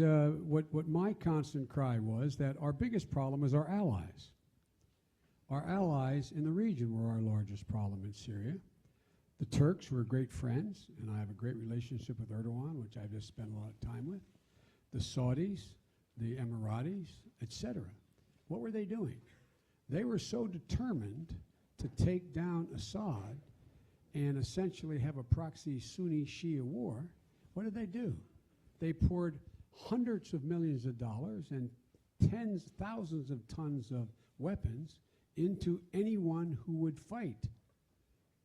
what my constant cry was that our biggest problem is our allies. Our allies in the region were our largest problem in Syria. The Turks were great friends, and I have a great relationship with Erdogan, which I've just spent a lot of time with. The Saudis, the Emiratis, etc. What were they doing? They were so determined to take down Assad and essentially have a proxy Sunni-Shia war. What did they do? They poured hundreds of millions of dollars and tens, thousands of tons of weapons into anyone who would fight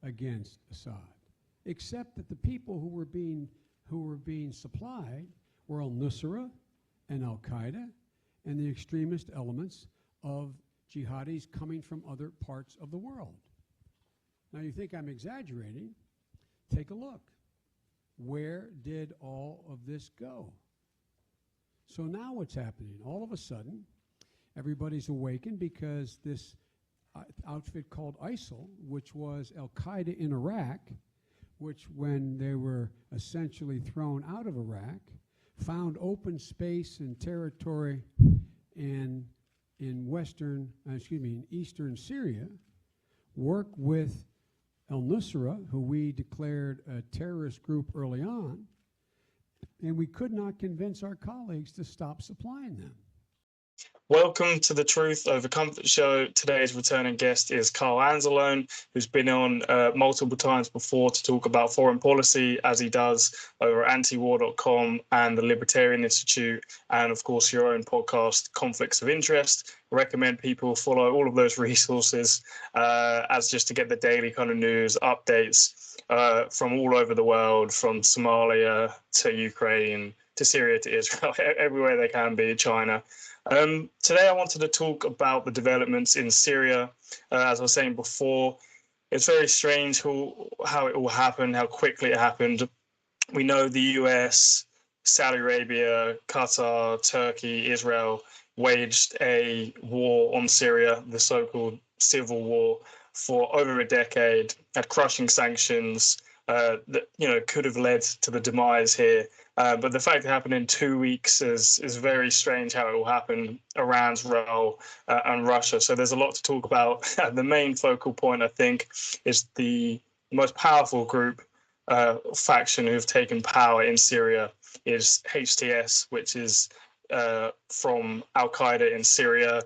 against Assad, except that the people who were being supplied were al-Nursra and al-Qaeda and the extremist elements of jihadis coming from other parts of the world. Now you think I'm exaggerating? Take a look. Where did all of this go? So now what's happening? All of a sudden, everybody's awakened because this outfit called ISIL, which was Al-Qaeda in Iraq, which when they were essentially thrown out of Iraq, found open space and territory in eastern Syria, worked with al-Nursra, who we declared a terrorist group early on, and we could not convince our colleagues to stop supplying them. Welcome to the Truth Over Comfort show. Today's returning guest is Kyle Anzalone, who's been on multiple times before to talk about foreign policy, as he does over at antiwar.com and the Libertarian Institute, and of course your own podcast, Conflicts of Interest. I recommend people follow all of those resources as just to get the daily kind of news updates from all over the world, from Somalia to Ukraine to Syria to Israel, everywhere they can be, China. Today I wanted to talk about the developments in Syria. As I was saying before, it's very strange how it all happened, how quickly it happened. We know the US, Saudi Arabia, Qatar, Turkey, Israel waged a war on Syria, the so-called civil war, for over a decade, had crushing sanctions that could have led to the demise here. But the fact it happened in 2 weeks is very strange how it all happened, Iran's role and Russia. So there's a lot to talk about. The main focal point, I think, is the most powerful group faction who've taken power in Syria is HTS, which is from Al-Qaeda in Syria.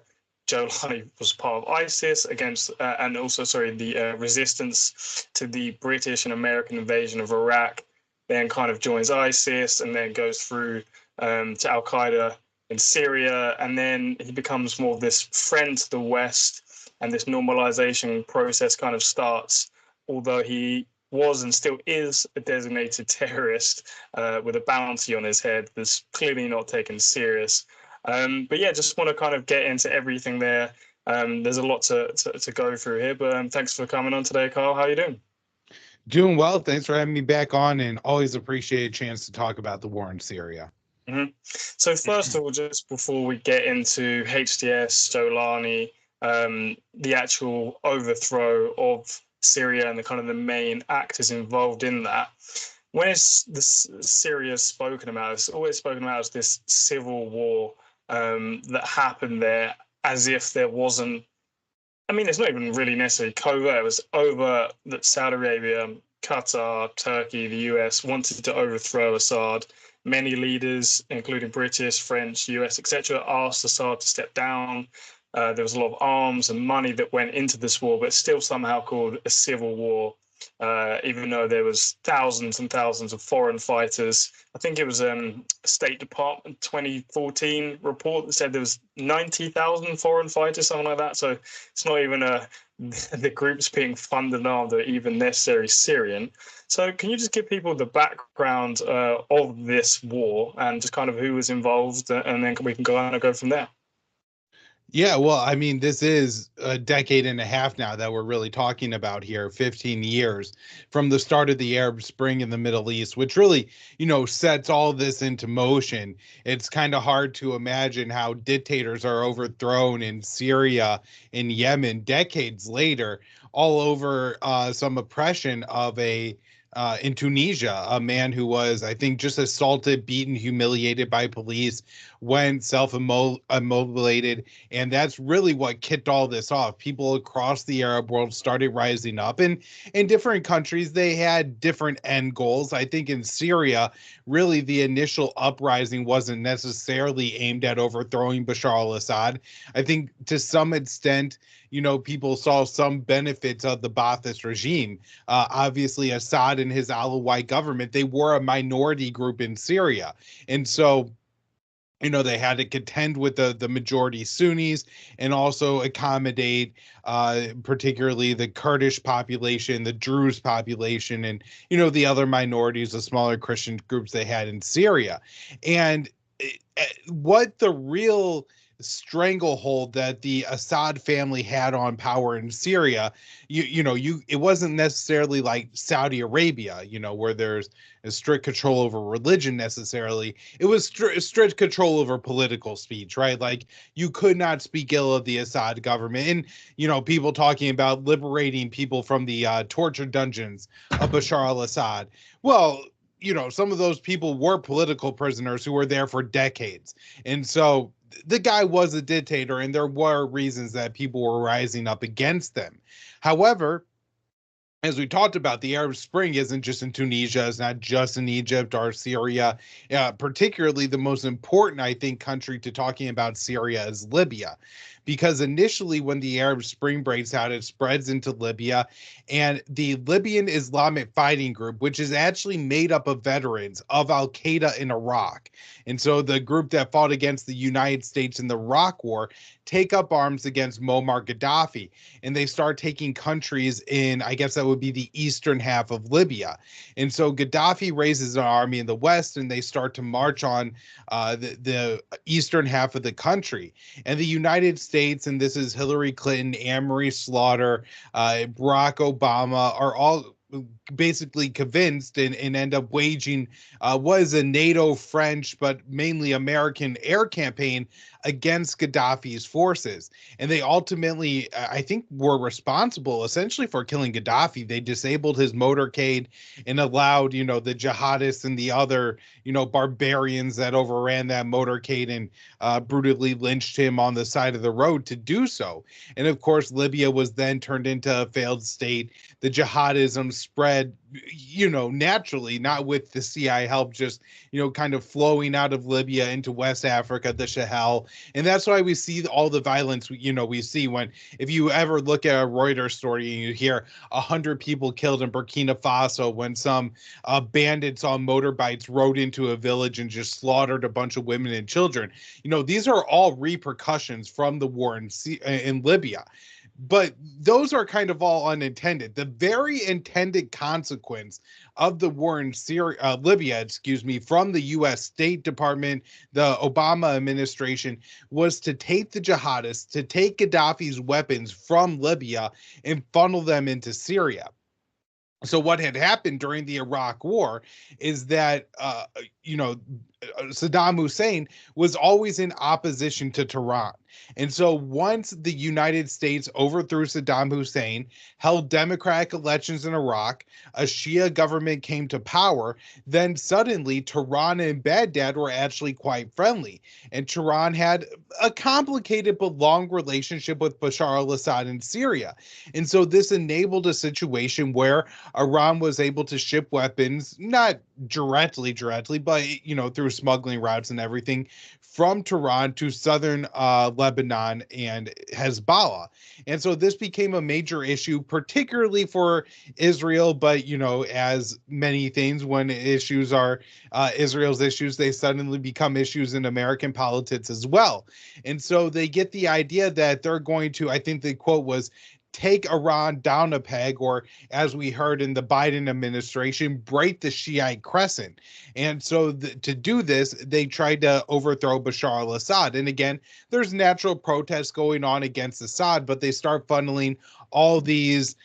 al-Julani was part of ISIS the resistance to the British and American invasion of Iraq. Then kind of joins ISIS and then goes through to Al-Qaeda in Syria. And then he becomes more of this friend to the West, and this normalization process kind of starts, although he was and still is a designated terrorist with a bounty on his head that's clearly not taken serious. But yeah, just want to kind of get into everything there. There's a lot to go through here, but thanks for coming on today, Kyle. How are you doing? Doing well. Thanks for having me back on, and always appreciate a chance to talk about the war in Syria. Mm-hmm. So first of all, just before we get into HTS, Julani, the actual overthrow of Syria and the kind of the main actors involved in that, when it's Syria spoken about, it's always spoken about as this civil war that happened there, as if there wasn't. I mean, it's not even really necessarily covert. It was overt that Saudi Arabia, Qatar, Turkey, the US wanted to overthrow Assad. Many leaders, including British, French, US, etc., asked Assad to step down. There was a lot of arms and money that went into this war, but still somehow called a civil war, even though there was thousands and thousands of foreign fighters. I think it was a State Department 2014 report that said there was 90,000 foreign fighters, something like that. So it's not even the groups being funded and armed are even necessarily Syrian. So can you just give people the background of this war and just kind of who was involved, and then we can go from there? Yeah, well, I mean, this is a decade and a half now that we're really talking about here, 15 years from the start of the Arab Spring in the Middle East, which really, sets all this into motion. It's kind of hard to imagine how dictators are overthrown in Syria and Yemen decades later, all over some oppression of a in Tunisia, a man who was, I think, just assaulted, beaten, humiliated by police, went self-immolated. And that's really what kicked all this off. People across the Arab world started rising up. And in different countries, they had different end goals. I think in Syria, really the initial uprising wasn't necessarily aimed at overthrowing Bashar al-Assad. I think to some extent, people saw some benefits of the Ba'athist regime. Obviously, Assad and his Alawite government, they were a minority group in Syria. And so, they had to contend with the majority Sunnis and also accommodate particularly the Kurdish population, the Druze population, and, the other minorities, the smaller Christian groups they had in Syria. And what the real stranglehold that the Assad family had on power in Syria, it wasn't necessarily like Saudi Arabia, where there's a strict control over religion necessarily. It was strict control over political speech, right? Like you could not speak ill of the Assad government. And, people talking about liberating people from the torture dungeons of Bashar al-Assad. Well, some of those people were political prisoners who were there for decades. And so the guy was a dictator, and there were reasons that people were rising up against them. However, as we talked about, the Arab Spring isn't just in Tunisia. It's not just in Egypt or Syria. Particularly the most important, I think, country to talking about Syria is Libya. Because initially when the Arab Spring breaks out, it spreads into Libya, and the Libyan Islamic Fighting Group, which is actually made up of veterans of Al-Qaeda in Iraq. And so the group that fought against the United States in the Iraq War take up arms against Muammar Gaddafi, and they start taking countries in, I guess that would be the eastern half of Libya. And so Gaddafi raises an army in the west, and they start to march on the eastern half of the country. And the United States, and this is Hillary Clinton, Anne-Marie Slaughter, Barack Obama, are all basically convinced and end up waging what is a NATO, French, but mainly American air campaign against Gaddafi's forces. And they ultimately, I think, were responsible essentially for killing Gaddafi. They disabled his motorcade and allowed, the jihadists and the other, barbarians that overran that motorcade and brutally lynched him on the side of the road to do so. And of course, Libya was then turned into a failed state. The jihadism spread, naturally, not with the CIA help, just, kind of flowing out of Libya into West Africa, the Sahel. And that's why we see all the violence, we see if you ever look at a Reuters story and you hear 100 people killed in Burkina Faso when some bandits on motorbikes rode into a village and just slaughtered a bunch of women and children. These are all repercussions from the war in Libya. But those are kind of all unintended. The very intended consequence of the war in Libya, from the U.S. State Department, the Obama administration, was to take the jihadists, to take Gaddafi's weapons from Libya and funnel them into Syria. So what had happened during the Iraq War is that, Saddam Hussein was always in opposition to Tehran. And so once the United States overthrew Saddam Hussein, held democratic elections in Iraq, a Shia government came to power, then suddenly Tehran and Baghdad were actually quite friendly. And Tehran had a complicated but long relationship with Bashar al-Assad in Syria. And so this enabled a situation where Iran was able to ship weapons, not directly, but, through smuggling routes and everything, from Tehran to southern Lebanon and Hezbollah. And so this became a major issue, particularly for Israel. But, as many things, when issues are Israel's issues, they suddenly become issues in American politics as well. And so they get the idea that they're going to, I think the quote was, take Iran down a peg, or as we heard in the Biden administration, break the Shiite crescent. And so to do this, they tried to overthrow Bashar al-Assad. And again, there's natural protests going on against Assad, but they start funneling all these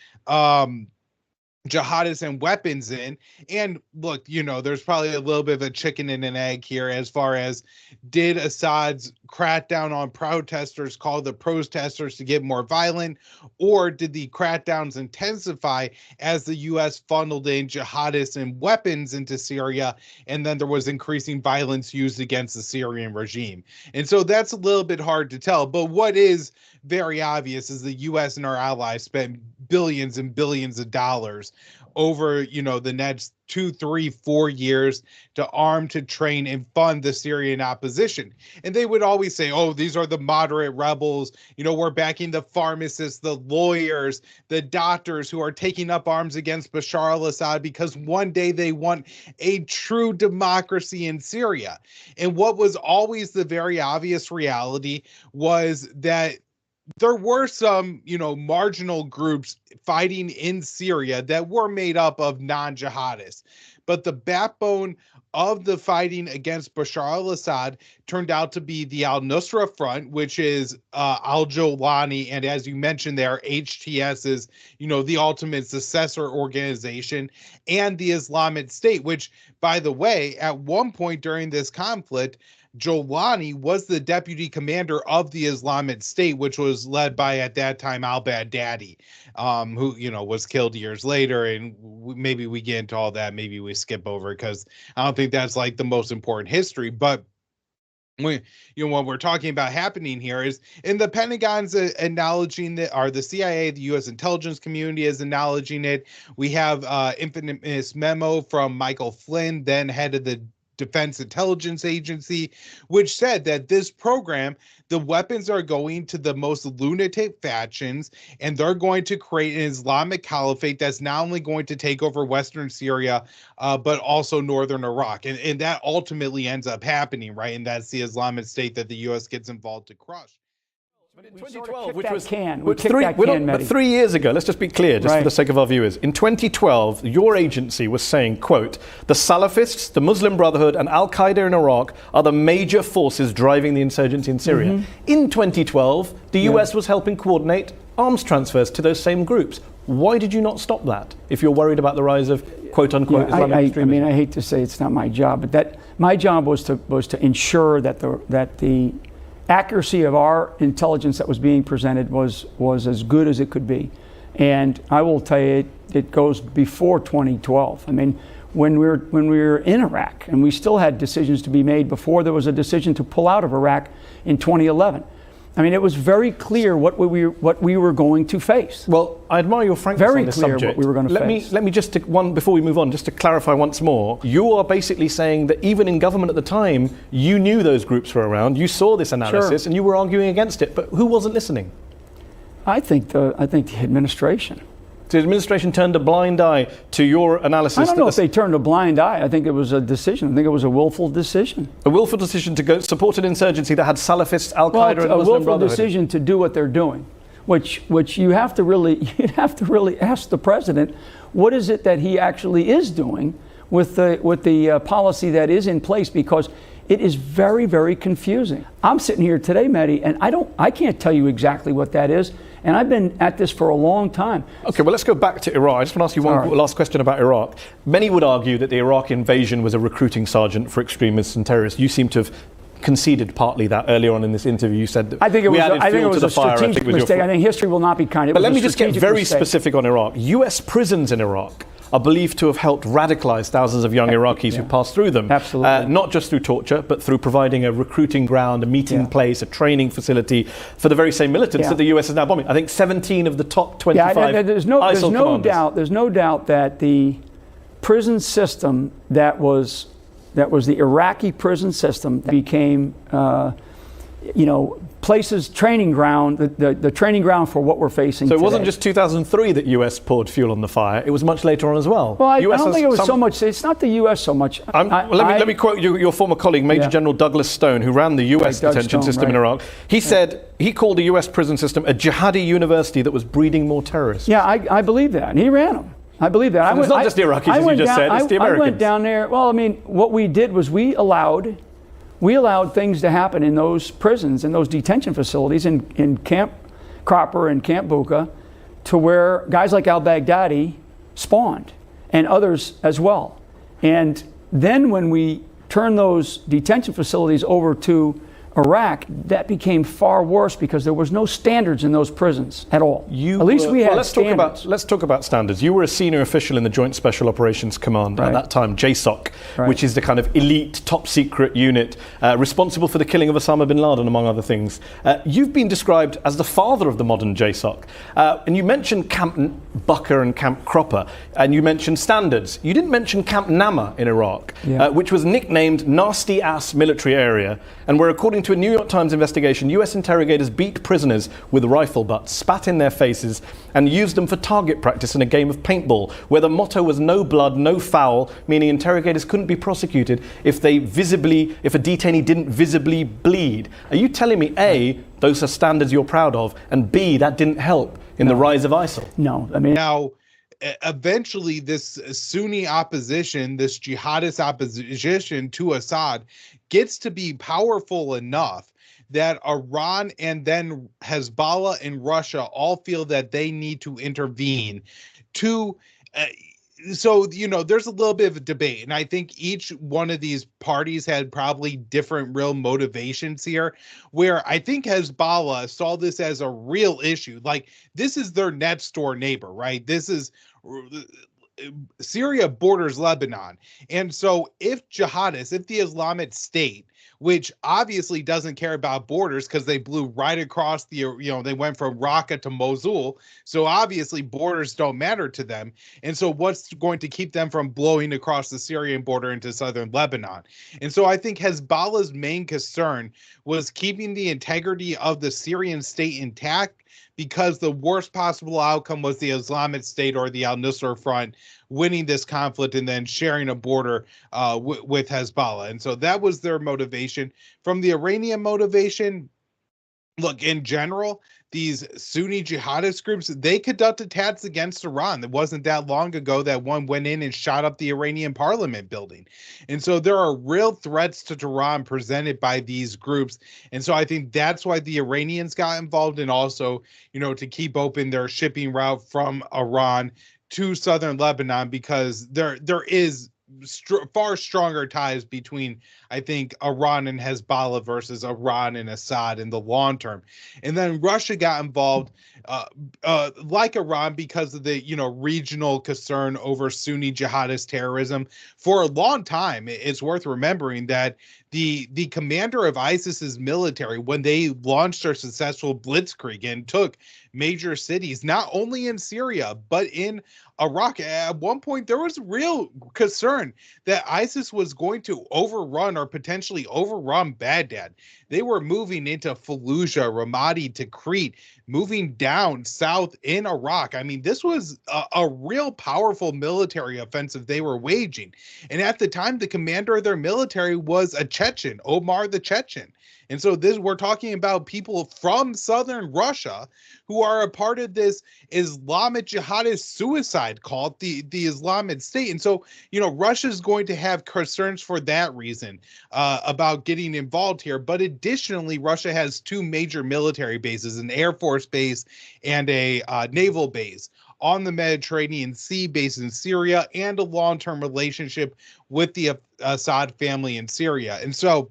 jihadists and weapons in. And look, there's probably a little bit of a chicken and an egg here as far as, did Assad's crackdown on protesters cause the protesters to get more violent, or did the crackdowns intensify as the U.S. funneled in jihadists and weapons into Syria, and then there was increasing violence used against the Syrian regime? And so that's a little bit hard to tell, but what is very obvious is the U.S. and our allies spent billions and billions of dollars over, the next 2, 3, 4 years to arm, to train, and fund the Syrian opposition. And they would always say, oh, these are the moderate rebels. We're backing the pharmacists, the lawyers, the doctors who are taking up arms against Bashar al-Assad because one day they want a true democracy in Syria. And what was always the very obvious reality was that there were some, marginal groups fighting in Syria that were made up of non-jihadists. But the backbone of the fighting against Bashar al-Assad turned out to be the Al-Nursra Front, which is al-Julani, and as you mentioned there, HTS is, the ultimate successor organization, and the Islamic State, which, by the way, at one point during this conflict, Julani was the deputy commander of the Islamic State, which was led by, at that time, al-Baghdadi, who, was killed years later. And maybe we get into all that. Maybe we skip over it because I don't think that's like the most important history. But what we're talking about happening here is, in the Pentagon's acknowledging that, or the CIA, the U.S. intelligence community is acknowledging it. We have infamous memo from Michael Flynn, then head of the Defense Intelligence Agency, which said that this program, the weapons are going to the most lunatic factions, and they're going to create an Islamic caliphate that's not only going to take over Western Syria, but also northern Iraq. And that ultimately ends up happening, right? And that's the Islamic State that the U.S. gets involved to crush. But in 2012, which was 3 years ago, let's just be clear, just for the sake of our viewers. In 2012, your agency was saying, quote, the Salafists, the Muslim Brotherhood, and Al-Qaeda in Iraq are the major forces driving the insurgency in Syria. Mm-hmm. In 2012, the US was helping coordinate arms transfers to those same groups. Why did you not stop that if you're worried about the rise of quote-unquote Islamic extremism? I mean, I hate to say it's not my job, but that my job was to ensure that the accuracy of our intelligence that was being presented was as good as it could be. And I will tell you, it goes before 2012. I mean, when we were in Iraq, and we still had decisions to be made before there was a decision to pull out of Iraq in 2011. I mean, it was very clear what we were going to face. Well, I admire your frankness on this subject. Very clear what we were going to face. Let me just before we move on, just to clarify once more. You are basically saying that even in government at the time, you knew those groups were around. You saw this analysis, and you were arguing against it. But who wasn't listening? I think the administration. The administration turned a blind eye to your analysis. I don't know if they turned a blind eye. I think it was a decision. I think it was a willful decision. A willful decision to go support an insurgency that had Salafists, Al-Qaeda, and the Muslim Brotherhood. A willful decision to do what they're doing, which you'd have to really ask the president, what is it that he actually is doing with the policy that is in place, because it is very, very confusing. I'm sitting here today, Mehdi, and I can't tell you exactly what that is. And I've been at this for a long time. Okay, well, let's go back to Iraq. I just want to ask you one last question about Iraq. Many would argue that the Iraq invasion was a recruiting sergeant for extremists and terrorists. You seem to have conceded partly that earlier on in this interview. You said that I think it was a strategic mistake. I think history will not be kind. But let me just get very specific on Iraq. U.S. prisons in Iraq are believed to have helped radicalize thousands of young Iraqis who passed through them. Absolutely. Not just through torture, but through providing a recruiting ground, a meeting place, a training facility for the very same militants that the US is now bombing. I think 17 of the top 25 there's no doubt that the prison system that was the Iraqi prison system became places, training ground, the training ground for what we're facing today. So it wasn't just 2003 that US poured fuel on the fire, it was much later on as well. Well, I don't think it was so much, it's not the US so much. Let me quote your former colleague, Major General Douglas Stone, who ran the US detention system in Iraq. He said, he called the US prison system a jihadi university that was breeding more terrorists. Yeah, I believe that, and he ran them. I believe that. So it's not just the Iraqis, as you just said, it's the Americans. I went down there, well, I mean, what we did was we allowed things to happen in those prisons, in those detention facilities, in Camp Cropper and Camp Bucca, to where guys like al-Baghdadi spawned, and others as well. And then when we turned those detention facilities over to Iraq, that became far worse because there was no standards in those prisons at all. At least we had standards. Let's talk about standards. You were a senior official in the Joint Special Operations Command at that time, JSOC, which is the kind of elite, top secret unit responsible for the killing of Osama bin Laden, among other things. You've been described as the father of the modern JSOC. And you mentioned Camp Bucker and Camp Cropper, and you mentioned standards. You didn't mention Camp Nama in Iraq, which was nicknamed Nasty Ass Military Area, and where, according to a New York Times investigation, US interrogators beat prisoners with rifle butts, spat in their faces, and used them for target practice in a game of paintball, where the motto was no blood, no foul, meaning interrogators couldn't be prosecuted if a detainee didn't visibly bleed. Are you telling me, A, those are standards you're proud of, and B, that didn't help in the rise of ISIL? No, I mean... Now, eventually this Sunni opposition, this jihadist opposition to Assad, gets to be powerful enough that Iran and then Hezbollah and Russia all feel that they need to intervene to so, you know, there's a little bit of a debate, and I think each one of these parties had probably different real motivations here, where I think Hezbollah saw this as a real issue. Like, this is their next door neighbor, right? This is Syria borders Lebanon. And so if jihadists, if the Islamic State, which obviously doesn't care about borders because they blew right across the, you know, they went from Raqqa to Mosul. So obviously borders don't matter to them. And so what's going to keep them from blowing across the Syrian border into southern Lebanon? And so I think Hezbollah's main concern was keeping the integrity of the Syrian state intact, because the worst possible outcome was the Islamic State or the Al-Nursra Front winning this conflict and then sharing a border with Hezbollah. And so that was their motivation. From the Iranian motivation, look, in general, these Sunni jihadist groups, they conducted attacks against Iran. It wasn't that long ago that one went in and shot up the Iranian parliament building. And so there are real threats to Tehran presented by these groups. And so I think that's why the Iranians got involved, and also, you know, to keep open their shipping route from Iran to southern Lebanon, because there is far stronger ties between, I think, Iran and Hezbollah versus Iran and Assad in the long term. And then Russia got involved, like Iran, because of the, you know, regional concern over Sunni jihadist terrorism. For a long time, it's worth remembering that the commander of ISIS's military, when they launched their successful blitzkrieg and took major cities, not only in Syria, but in Iraq, at one point there was real concern that ISIS was going to overrun or potentially overrun Baghdad. They were moving into Fallujah, Ramadi, to Crete, moving down south in Iraq. I mean, this was a real powerful military offensive they were waging. And at the time, the commander of their military was a Chechen, Omar the Chechen. And so we're talking about people from southern Russia who are a part of this Islamic jihadist suicide cult, the Islamic State. And so, you know, Russia's going to have concerns for that reason about getting involved here. But additionally, Russia has two major military bases, an Air Force base and a naval base on the Mediterranean Sea, based in Syria, and a long-term relationship with the Assad family in Syria. And so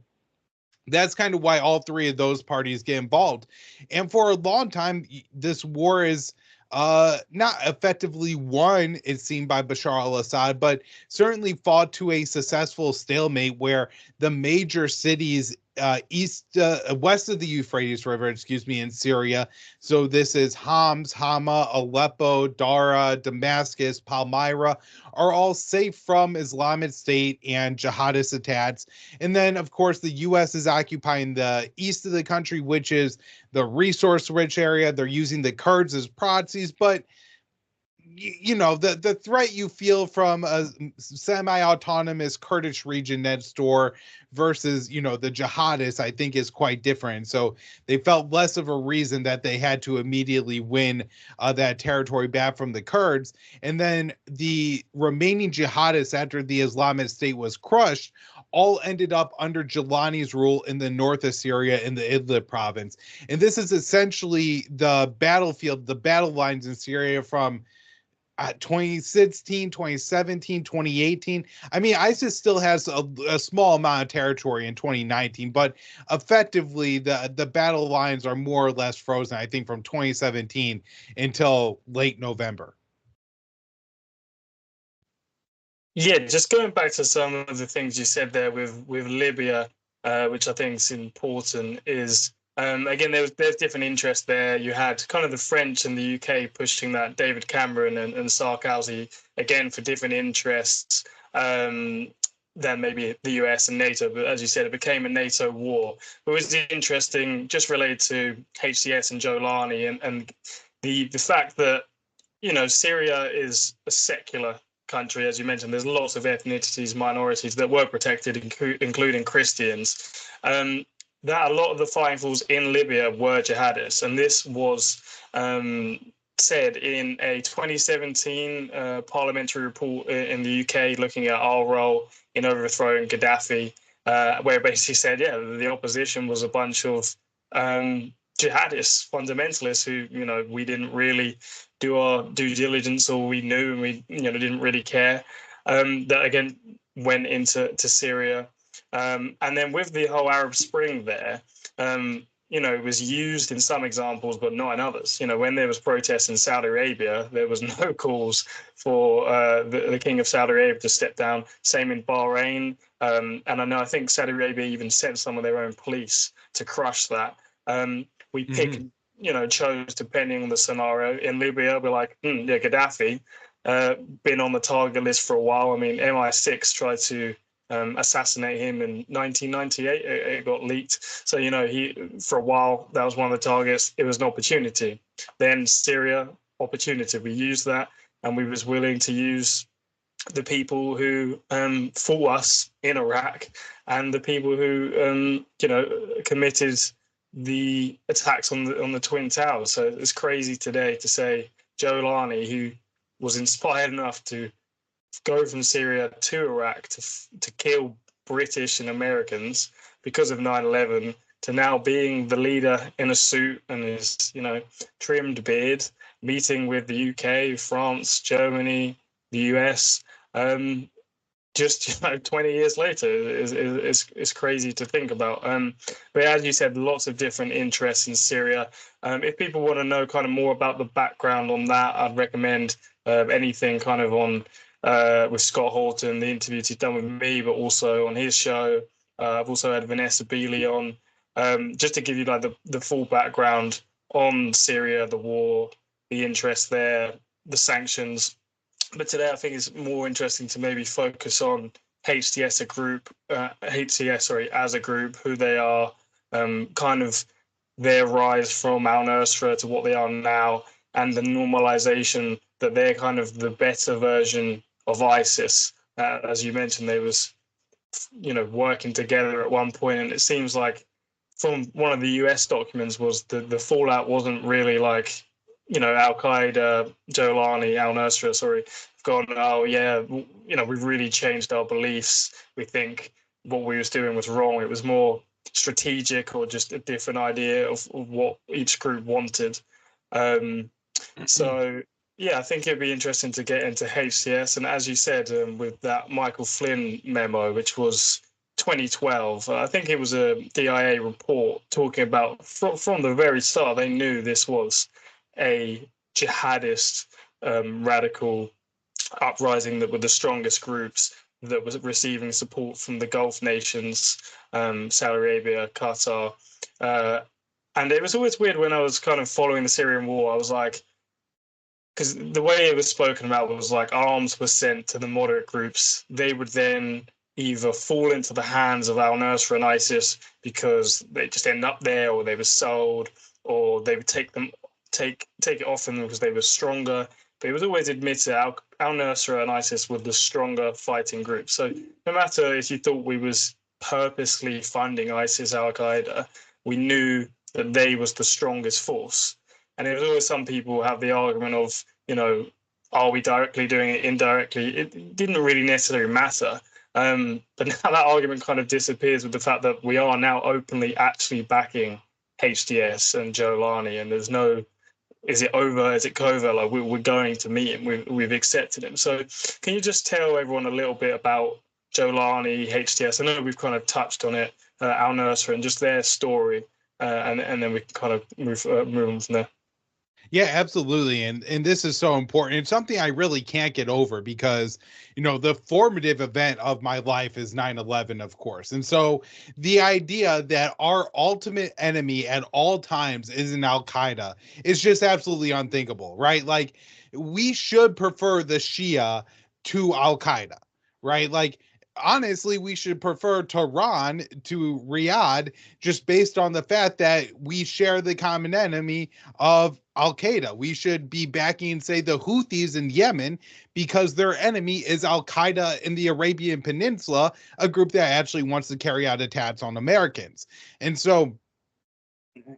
that's kind of why all three of those parties get involved. And for a long time, this war is not effectively won, it seemed, by Bashar al-Assad, but certainly fought to a successful stalemate where the major cities west of the Euphrates River, in Syria. So this is Homs, Hama, Aleppo, Dara, Damascus, Palmyra, are all safe from Islamic State and jihadist attacks. And then, of course, the U.S. is occupying the east of the country, which is the resource-rich area. They're using the Kurds as proxies, but you know, the threat you feel from a semi-autonomous Kurdish region next door versus, you know, the jihadists, I think, is quite different. So they felt less of a reason that they had to immediately win that territory back from the Kurds. And then the remaining jihadists, after the Islamic State was crushed, all ended up under Julani's rule in the north of Syria in the Idlib province. And this is essentially the battlefield, the battle lines in Syria from 2016, 2017, 2018. I mean, ISIS still has a small amount of territory in 2019, but effectively the battle lines are more or less frozen, I think, from 2017 until late November. Yeah, just going back to some of the things you said there with Libya, which I think is important, is again there's different interests there. You had kind of the French and the UK pushing that, David Cameron and Sarkozy, again for different interests than maybe the US and NATO. But as you said, it became a NATO war. It was interesting, just related to HTS and al-Julani and the fact that, you know, Syria is a secular country, as you mentioned. There's lots of ethnicities, minorities that were protected, including Christians. That a lot of the fighting forces in Libya were jihadists, and this was said in a 2017 parliamentary report in the UK looking at our role in overthrowing Gaddafi, where it basically said, yeah, the opposition was a bunch of jihadists, fundamentalists who, you know, we didn't really do our due diligence, or we knew and we, you know, didn't really care. That again went into Syria, and then with the whole Arab Spring there, you know, it was used in some examples, but not in others. You know, when there was protests in Saudi Arabia, there was no calls for the King of Saudi Arabia to step down. Same in Bahrain, and I think Saudi Arabia even sent some of their own police to crush that. We picked, you know, chose depending on the scenario. In Libya, we're like, yeah, Gaddafi, been on the target list for a while. I mean, MI6 tried to assassinate him in 1998. It got leaked. So, you know, for a while, that was one of the targets. It was an opportunity. Then Syria, opportunity. We used that, and we was willing to use the people who fought us in Iraq and the people who, you know, committed the attacks on the Twin Towers. So it's crazy today to say al-Julani, who was inspired enough to go from Syria to Iraq to kill British and Americans because of 9/11, to now being the leader in a suit and his, you know, trimmed beard, meeting with the UK, France, Germany, the US. Just, you know, 20 years later is crazy to think about. But as you said, lots of different interests in Syria. If people want to know kind of more about the background on that, I'd recommend anything kind of on with Scott Horton, the interviews he's done with me, but also on his show. I've also had Vanessa Beeley on, just to give you like the full background on Syria, the war, the interest there, the sanctions. But today I think it's more interesting to maybe focus on HTS as a group, who they are, kind of their rise from al-Nursra to what they are now, and the normalization that they're kind of the better version of ISIS. As you mentioned, they was, you know, working together at one point, and it seems like from one of the US documents was the fallout wasn't really like, you know, Al-Qaeda, al-Julani, al-Nursra, gone, oh yeah, you know, we've really changed our beliefs. We think what we was doing was wrong. It was more strategic, or just a different idea of what each group wanted. So yeah, I think it'd be interesting to get into HTS. And as you said, with that Michael Flynn memo, which was 2012, I think it was a DIA report talking about from the very start, they knew this was a jihadist radical uprising that were the strongest groups that was receiving support from the Gulf nations, Saudi Arabia, Qatar. And it was always weird when I was kind of following the Syrian war. I was like, because the way it was spoken about was like arms were sent to the moderate groups. They would then either fall into the hands of al-Nursra and ISIS because they just end up there, or they were sold, or they would take it off them because they were stronger. But it was always admitted al-Nursra and ISIS were the stronger fighting group. So no matter if you thought we was purposely funding ISIS Al-Qaeda, we knew that they was the strongest force. And there was always some people have the argument of, you know, are we directly doing it, indirectly? It didn't really necessarily matter. But now that argument kind of disappears with the fact that we are now openly actually backing HTS and al-Julani, and there's no is it over? Is it covert? Like we're going to meet him. We've accepted him. So can you just tell everyone a little bit about Julani, HTS? I know we've kind of touched on it, Al-Nursra, and just their story, and then we can kind of move on from there. Yeah, absolutely. And this is so important. It's something I really can't get over because, you know, the formative event of my life is 9/11, of course. And so the idea that our ultimate enemy at all times is an Al-Qaeda is just absolutely unthinkable, right? Like, we should prefer the Shia to Al-Qaeda, right? Like, honestly, we should prefer Tehran to Riyadh just based on the fact that we share the common enemy of Al-Qaeda. We should be backing, say, the Houthis in Yemen because their enemy is Al-Qaeda in the Arabian Peninsula, a group that actually wants to carry out attacks on Americans. And so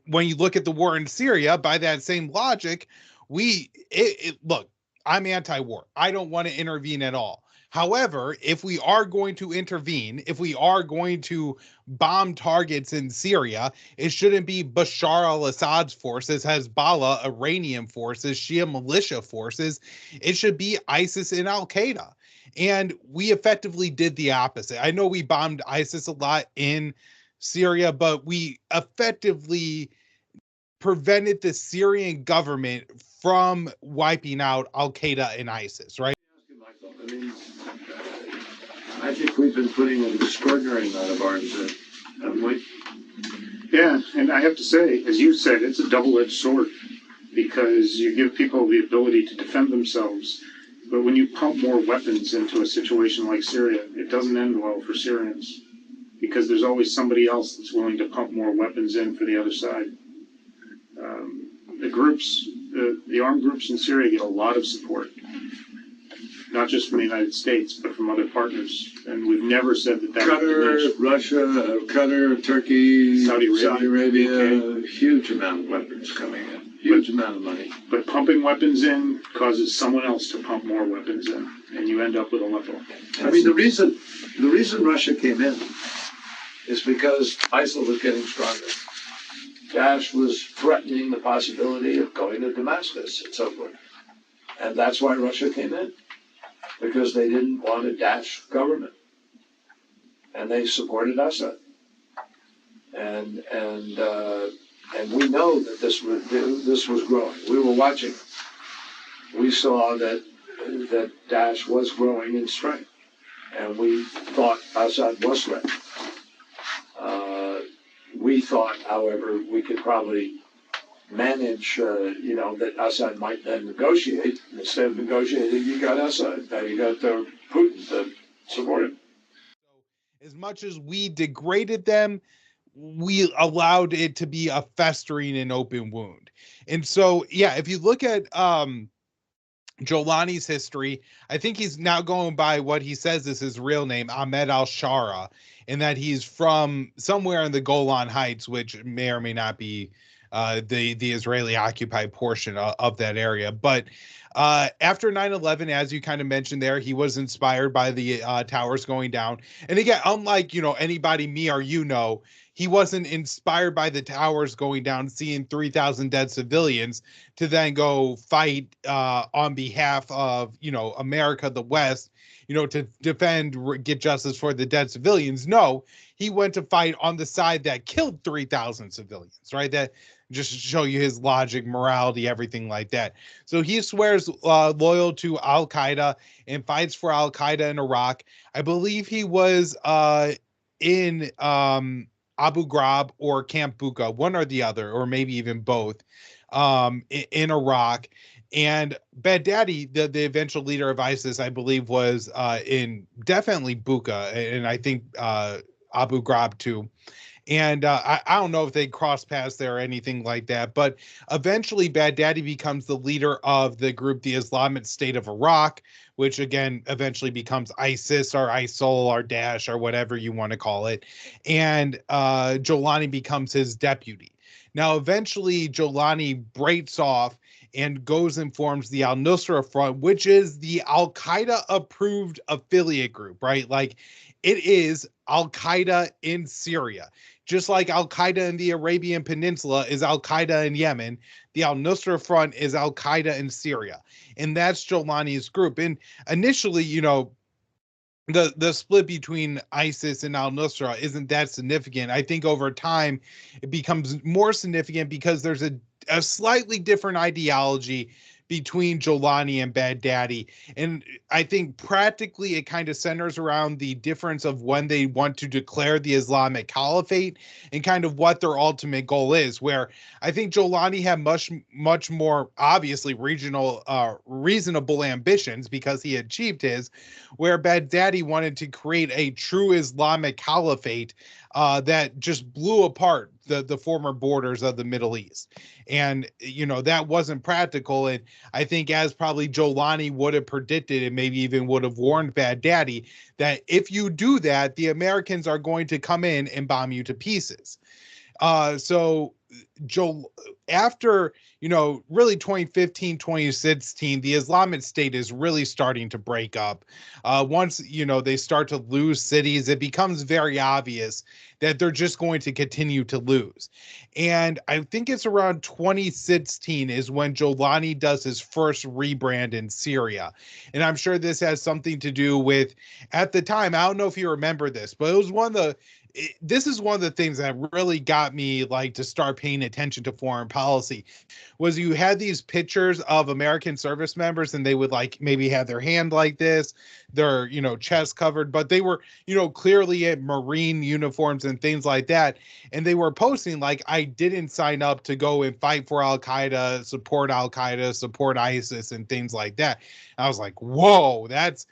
when you look at the war in Syria, by that same logic, look, I'm anti-war. I don't want to intervene at all. However, if we are going to intervene, if we are going to bomb targets in Syria, it shouldn't be Bashar al-Assad's forces, Hezbollah, Iranian forces, Shia militia forces. It should be ISIS and Al-Qaeda. And we effectively did the opposite. I know we bombed ISIS a lot in Syria, but we effectively prevented the Syrian government from wiping out Al-Qaeda and ISIS, right? I mean, I think we've been putting an extraordinary amount of arms in, haven't we? Yeah, and I have to say, as you said, it's a double-edged sword because you give people the ability to defend themselves, but when you pump more weapons into a situation like Syria, it doesn't end well for Syrians because there's always somebody else that's willing to pump more weapons in for the other side. The armed groups in Syria get a lot of support. Not just from the United States, but from other partners. And we've never said that Qatar, Russia, Qatar, Turkey, Saudi Arabia, huge amount of weapons coming in, huge amount of money. But pumping weapons in causes someone else to pump more weapons in, and you end up with Aleppo. I mean, the reason Russia came in is because ISIL was getting stronger. Daesh was threatening the possibility of going to Damascus and so forth. And that's why Russia came in. Because they didn't want a Daesh government, and they supported Assad, and we know that this was growing. We were watching. We saw that Daesh was growing in strength, and we thought Assad was threatened. We thought, however, we could probably manage, that Assad might then negotiate. Instead of negotiating, you got Assad. Now you got Putin to support him. As much as we degraded them, we allowed it to be a festering and open wound. And so, yeah, if you look at Julani's history, I think he's now going by what he says is his real name, Ahmed al-Shara, and that he's from somewhere in the Golan Heights, which may or may not be the Israeli occupied portion of that area. But after 9/11, as you kind of mentioned there, he was inspired by the towers going down. And again, unlike, anybody me or he wasn't inspired by the towers going down, seeing 3,000 dead civilians to then go fight on behalf of, America, the West, to defend, get justice for the dead civilians. No, he went to fight on the side that killed 3,000 civilians, right? That just to show you his logic, morality, everything like that. So he swears loyal to Al-Qaeda and fights for Al-Qaeda in Iraq. I believe he was in Abu Ghraib or Camp Bucca, one or the other, or maybe even both, in Iraq. And Baghdadi, the eventual leader of ISIS, I believe, was in definitely Bucca, and I think Abu Ghraib too. And I don't know if they cross paths there or anything like that, but eventually Baghdadi becomes the leader of the group, the Islamic State of Iraq, which again eventually becomes ISIS or ISIL or Daesh or whatever you want to call it. And Julani becomes his deputy. Now, eventually Julani breaks off and goes and forms the Al-Nursra Front, which is the Al-Qaeda approved affiliate group, right? Like, It is Al-Qaeda in Syria. Just like Al-Qaeda in the Arabian Peninsula is Al-Qaeda in Yemen, the Al-Nursra front is Al-Qaeda in Syria. And that's Julani's group. And initially, the split between ISIS and Al-Nursra isn't that significant. I think over time it becomes more significant because there's a slightly different ideology between Julani and Baghdadi. And I think practically it kind of centers around the difference of when they want to declare the Islamic Caliphate and kind of what their ultimate goal is, where I think Julani had much more obviously reasonable ambitions because he achieved his, where Baghdadi wanted to create a true Islamic Caliphate that just blew apart the former borders of the Middle East. And, that wasn't practical. And I think as probably Julani would have predicted and maybe even would have warned Baghdadi that if you do that, the Americans are going to come in and bomb you to pieces. So after, really 2015, 2016, the Islamic State is really starting to break up. Once, they start to lose cities, it becomes very obvious that they're just going to continue to lose. And I think it's around 2016 is when Julani does his first rebrand in Syria. And I'm sure this has something to do with, at the time, I don't know if you remember this, but it was this is one of the things that really got me to start paying attention to foreign policy, was you had these pictures of American service members and they would maybe have their hand like this, their, chest covered, but they were, clearly in Marine uniforms and things like that. And they were posting I didn't sign up to go and fight for Al-Qaeda, support ISIS and things like that. And I was like, whoa, that's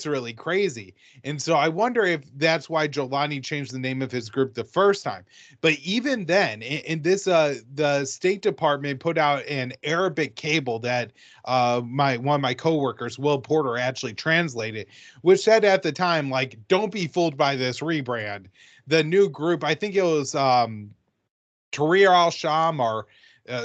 really crazy. And so I wonder if that's why Julani changed the name of his group the first time. But even then, in this, the State Department put out an Arabic cable that one of my coworkers, Will Porter, actually translated, which said at the time, don't be fooled by this rebrand. The new group, I think it was Tahrir al-Sham or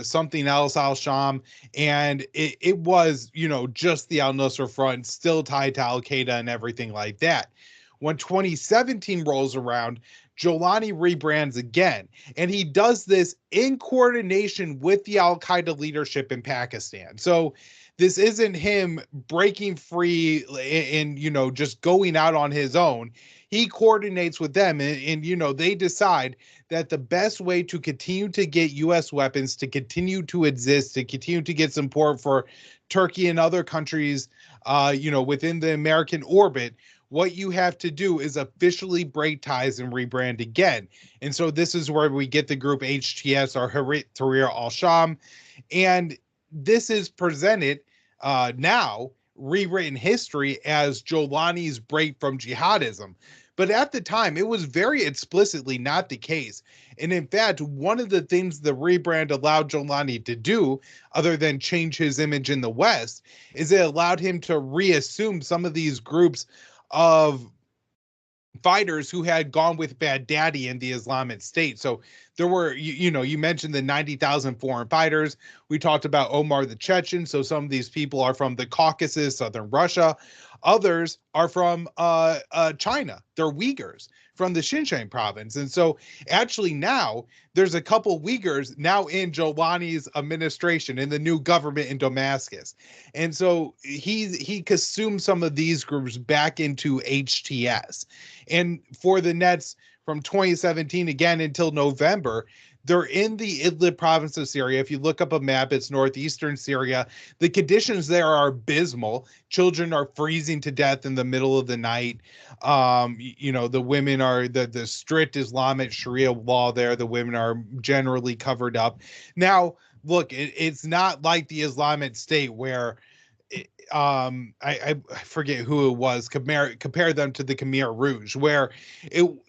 something else, al-Sham, and it was, just the al-Nusra front, still tied to al-Qaeda and everything like that. When 2017 rolls around, Julani rebrands again, and he does this in coordination with the al-Qaeda leadership in Pakistan. So this isn't him breaking free and just going out on his own. He coordinates with them and they decide that the best way to continue to get U.S. weapons, to continue to exist, to continue to get support for Turkey and other countries, within the American orbit, what you have to do is officially break ties and rebrand again. And so this is where we get the group HTS, or Tahrir al-Sham. And this is presented now, rewritten history, as Julani's break from jihadism. But at the time, it was very explicitly not the case. And in fact, one of the things the rebrand allowed Julani to do, other than change his image in the West, is it allowed him to reassume some of these groups of fighters who had gone with Baghdadi in the Islamic State. So there were, you mentioned the 90,000 foreign fighters. We talked about Omar the Chechen. So some of these people are from the Caucasus, southern Russia. Others are from China. They're Uyghurs from the Xinjiang province. And so actually now there's a couple Uyghurs now in Julani's administration, in the new government in Damascus. And so he consumed some of these groups back into HTS. And for the Nets from 2017 again until November, they're in the Idlib province of Syria. If you look up a map, it's northeastern Syria. The conditions there are abysmal. Children are freezing to death in the middle of the night. The women are, the strict Islamic Sharia law there, the women are generally covered up. Now, look, it's not like the Islamic State where I forget who it was, compare them to the Khmer Rouge, where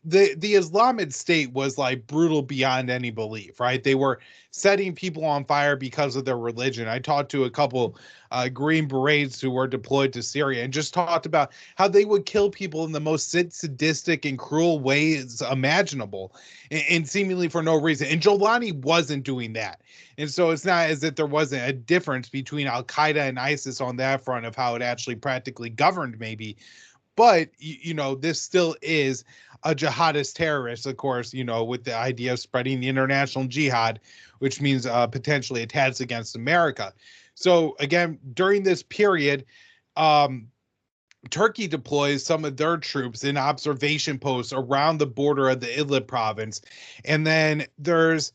the Islamic State was brutal beyond any belief, right? They were setting people on fire because of their religion. I talked to a couple Green Berets who were deployed to Syria and just talked about how they would kill people in the most sadistic and cruel ways imaginable, and seemingly for no reason. And Julani wasn't doing that. And so it's not as if there wasn't a difference between Al-Qaeda and ISIS on that front of how it actually practically governed maybe. But, this still is a jihadist terrorist, of course, with the idea of spreading the international jihad, which means potentially attacks against America. So again, during this period, Turkey deploys some of their troops in observation posts around the border of the Idlib province. And then there's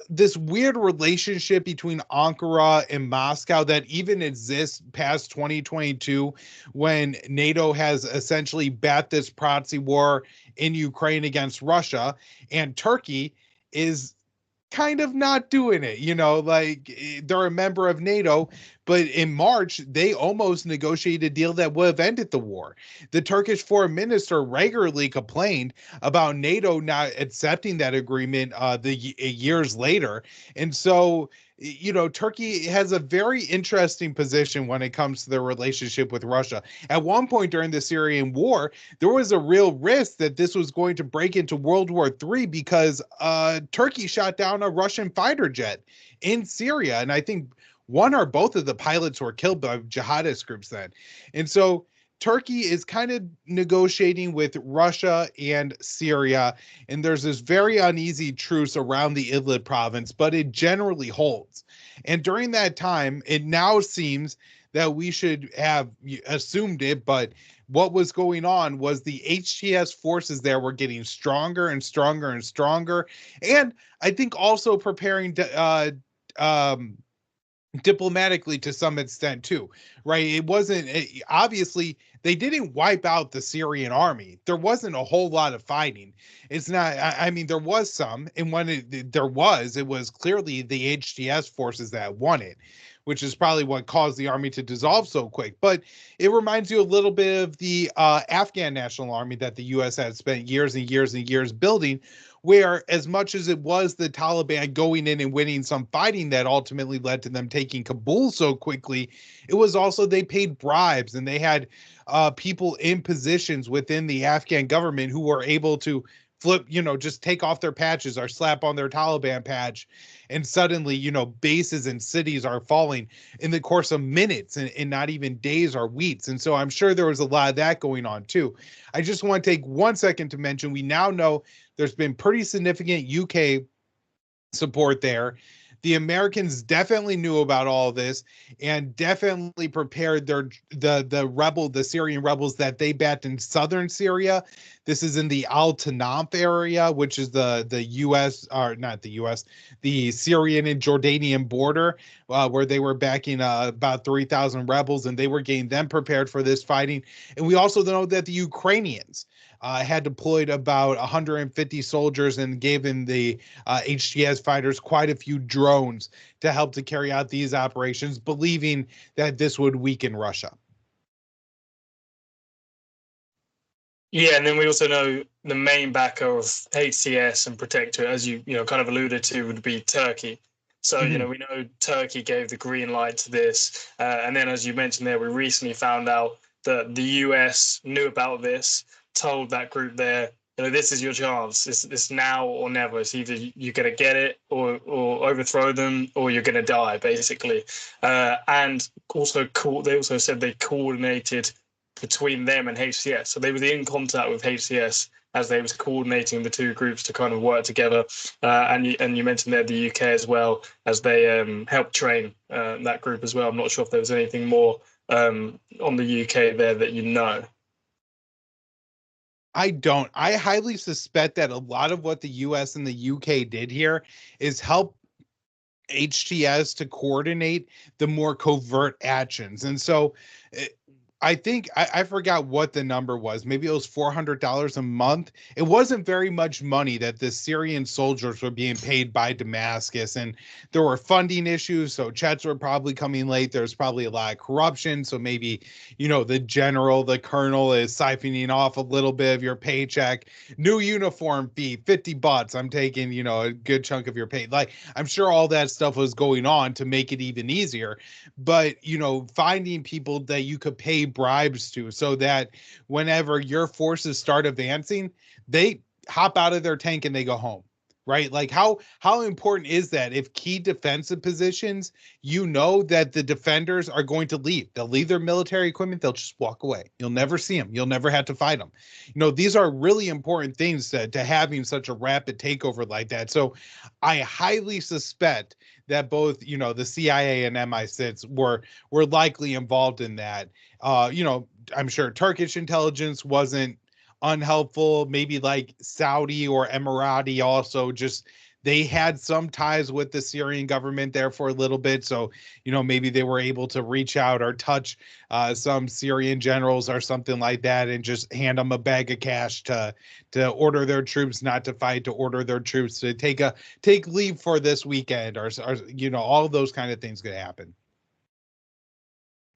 this weird relationship between Ankara and Moscow that even exists past 2022, when NATO has essentially bet this proxy war in Ukraine against Russia, and Turkey is kind of not doing it, like they're a member of NATO, but in March, they almost negotiated a deal that would have ended the war. The Turkish foreign minister regularly complained about NATO not accepting that agreement years later. And so, Turkey has a very interesting position when it comes to their relationship with Russia. At one point during the Syrian war, there was a real risk that this was going to break into World War III because Turkey shot down a Russian fighter jet in Syria. And I think one or both of the pilots were killed by jihadist groups then. And so Turkey is kind of negotiating with Russia and Syria, and there's this very uneasy truce around the Idlib province, but it generally holds. And during that time, it now seems that we should have assumed it, but what was going on was the HTS forces there were getting stronger and stronger and stronger, and I think also preparing to, diplomatically to some extent too, right? It wasn't obviously they didn't wipe out the Syrian army. There wasn't a whole lot of fighting. It's not, I mean, there was some, and when it was clearly the HTS forces that won it, which is probably what caused the army to dissolve so quick. But it reminds you a little bit of the Afghan National Army that the U.S. had spent years and years and years building, where as much as it was the Taliban going in and winning some fighting that ultimately led to them taking Kabul so quickly, it was also they paid bribes and they had people in positions within the Afghan government who were able to flip, just take off their patches or slap on their Taliban patch. And suddenly, bases and cities are falling in the course of minutes and not even days or weeks. And so I'm sure there was a lot of that going on too. I just want to take 1 second to mention, we now know there's been pretty significant UK support there. The Americans definitely knew about all of this and definitely prepared the Syrian rebels that they backed in southern Syria. This is in the al-Tanaf area, which is the U.S. or not the U.S., the Syrian and Jordanian border, where they were backing about 3,000 rebels, and they were getting them prepared for this fighting. And we also know that the Ukrainians had deployed about 150 soldiers and gave them the HTS fighters quite a few drones to help to carry out these operations, believing that this would weaken Russia. Yeah, and then we also know the main backer of HTS and Protectorate, as you kind of alluded to, would be Turkey. So, we know Turkey gave the green light to this. And then, as you mentioned there, we recently found out that the US knew about this, told that group there, this is your chance. It's now or never. It's either you're going to get it or overthrow them, or you're going to die, basically. And also, they also said they coordinated between them and HTS. So they were in contact with HTS as they was coordinating the two groups to kind of work together. And you mentioned there the UK as well, as they helped train that group as well. I'm not sure if there was anything more on the UK there that you know. I don't. I highly suspect that a lot of what the US and the UK did here is help HTS to coordinate the more covert actions. And so I think I forgot what the number was. Maybe it was $400 a month. It wasn't very much money that the Syrian soldiers were being paid by Damascus. And there were funding issues. So checks were probably coming late. There's probably a lot of corruption. So maybe, the general, the colonel is siphoning off a little bit of your paycheck. New uniform fee, $50. I'm taking, a good chunk of your pay. Like, I'm sure all that stuff was going on to make it even easier. But, finding people that you could pay bribes to, so that whenever your forces start advancing, they hop out of their tank and they go home. right? Like how important is that if key defensive positions, you know that the defenders are going to leave. They'll leave their military equipment. They'll just walk away. You'll never see them. You'll never have to fight them. You know, these are really important things to having such a rapid takeover like that. So I highly suspect that both, you know, the CIA and MI6 were likely involved in that. You know, I'm sure Turkish intelligence wasn't unhelpful. Maybe like Saudi or Emirati also, just they had some ties with the Syrian government there for a little bit. So, you know, maybe they were able to reach out or touch some Syrian generals or something like that and just hand them a bag of cash to order their troops not to fight, to order their troops to take leave for this weekend, or you know, all those kind of things could happen.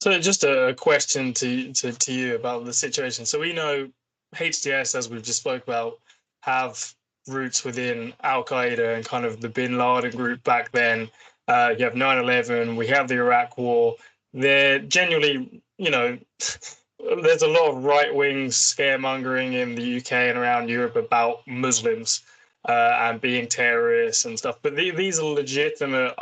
So just a question to you about the situation. So we know HTS, as we've just spoke about, have roots within Al-Qaeda and kind of the Bin Laden group back then. You have 9/11, we have the Iraq War. They're genuinely, you know, there's a lot of right-wing scaremongering in the UK and around Europe about Muslims and being terrorists and stuff. But these are legitimate,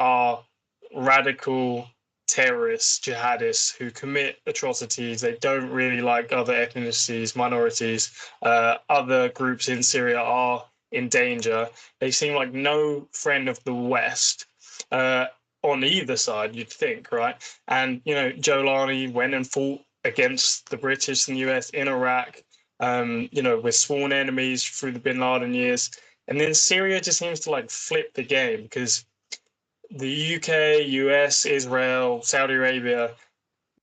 radical terrorists, jihadists who commit atrocities. They don't really like other ethnicities, minorities. Other groups in Syria are in danger. They seem like no friend of the West on either side, you'd think, right? And, you know, Julani went and fought against the British and the US in Iraq. You know, we're sworn enemies through the Bin Laden years. And then Syria just seems to like flip the game, because the UK, US, Israel, Saudi Arabia,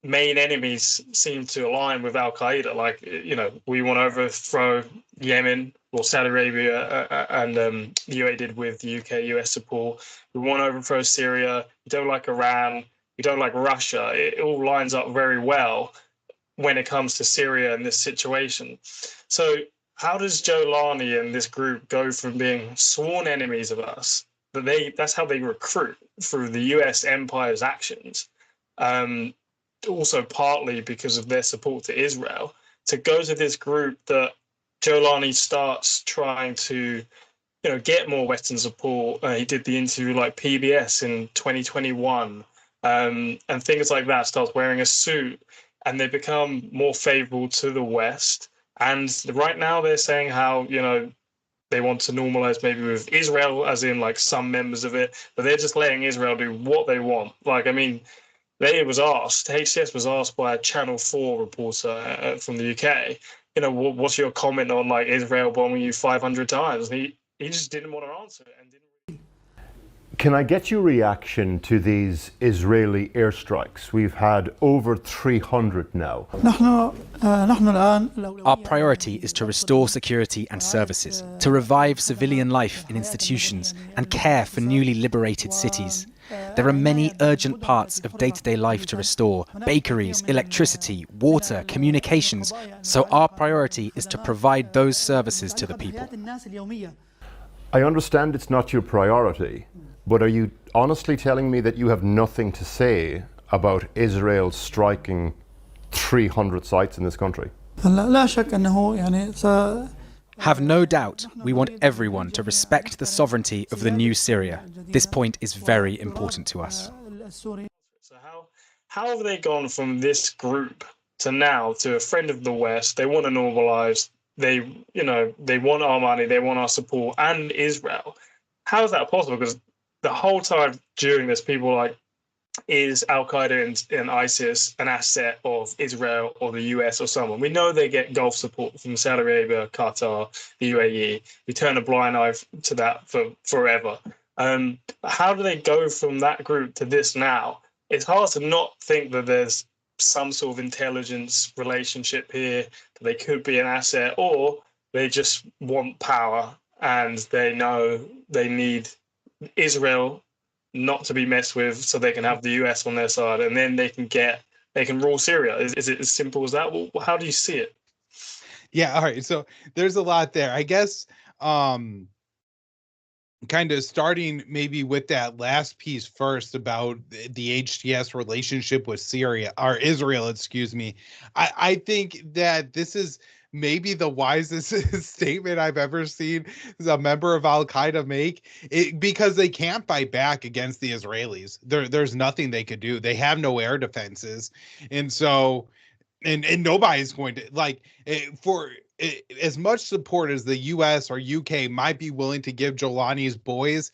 main enemies seem to align with Al-Qaeda. Like, you know, we want to overthrow Yemen, or Saudi Arabia and the UAE did with the UK, US support. We want to overthrow Syria. We don't like Iran. We don't like Russia. It all lines up very well when it comes to Syria and this situation. So how does Julani and this group go from being sworn enemies of us, that's how they recruit, through the US empire's actions, also partly because of their support to Israel, to go to this group that Julani starts trying to, you know, get more Western support. He did the interview like PBS in 2021, and things like that, starts wearing a suit, and they become more favorable to the West. And right now they're saying how, you know, they want to normalize maybe with Israel, as in like some members of it, but they're just letting Israel do what they want. Like, I mean, HTS was asked by a Channel 4 reporter from the UK, you know, what's your comment on like Israel bombing you 500 times? And he just didn't want to answer it. And didn't. Can I get your reaction to these Israeli airstrikes? We've had over 300 now. Our priority is to restore security and services, to revive civilian life in institutions, and care for newly liberated cities. There are many urgent parts of day-to-day life to restore: bakeries, electricity, water, communications. So our priority is to provide those services to the people. I understand it's not your priority, but are you honestly telling me that you have nothing to say about Israel striking 300 sites in this country? Have no doubt, we want everyone to respect the sovereignty of the new Syria. This point is very important to us. So how have they gone from this group to now to a friend of the West? They want to normalize. They want our money. They want our support, and Israel. How is that possible? Because the whole time during this, people are like, is Al-Qaeda and ISIS an asset of Israel or the US or someone? We know they get Gulf support from Saudi Arabia, Qatar, the UAE. We turn a blind eye to that for forever. How do they go from that group to this now? It's hard to not think that there's some sort of intelligence relationship here, that they could be an asset, or they just want power and they know they need Israel not to be messed with, so they can have the US on their side, and then they can rule Syria. Is it as simple as that? Well, how do you see it? Yeah, all right. So there's a lot there. I guess kind of starting maybe with that last piece first about the HTS relationship with Syria, or Israel, excuse me. I think that this is maybe the wisest statement I've ever seen a member of Al-Qaeda make, because they can't fight back against the Israelis. There's nothing they could do. They have no air defenses. And so, and nobody's going to, like, as much support as the US or UK might be willing to give Jolani's boys,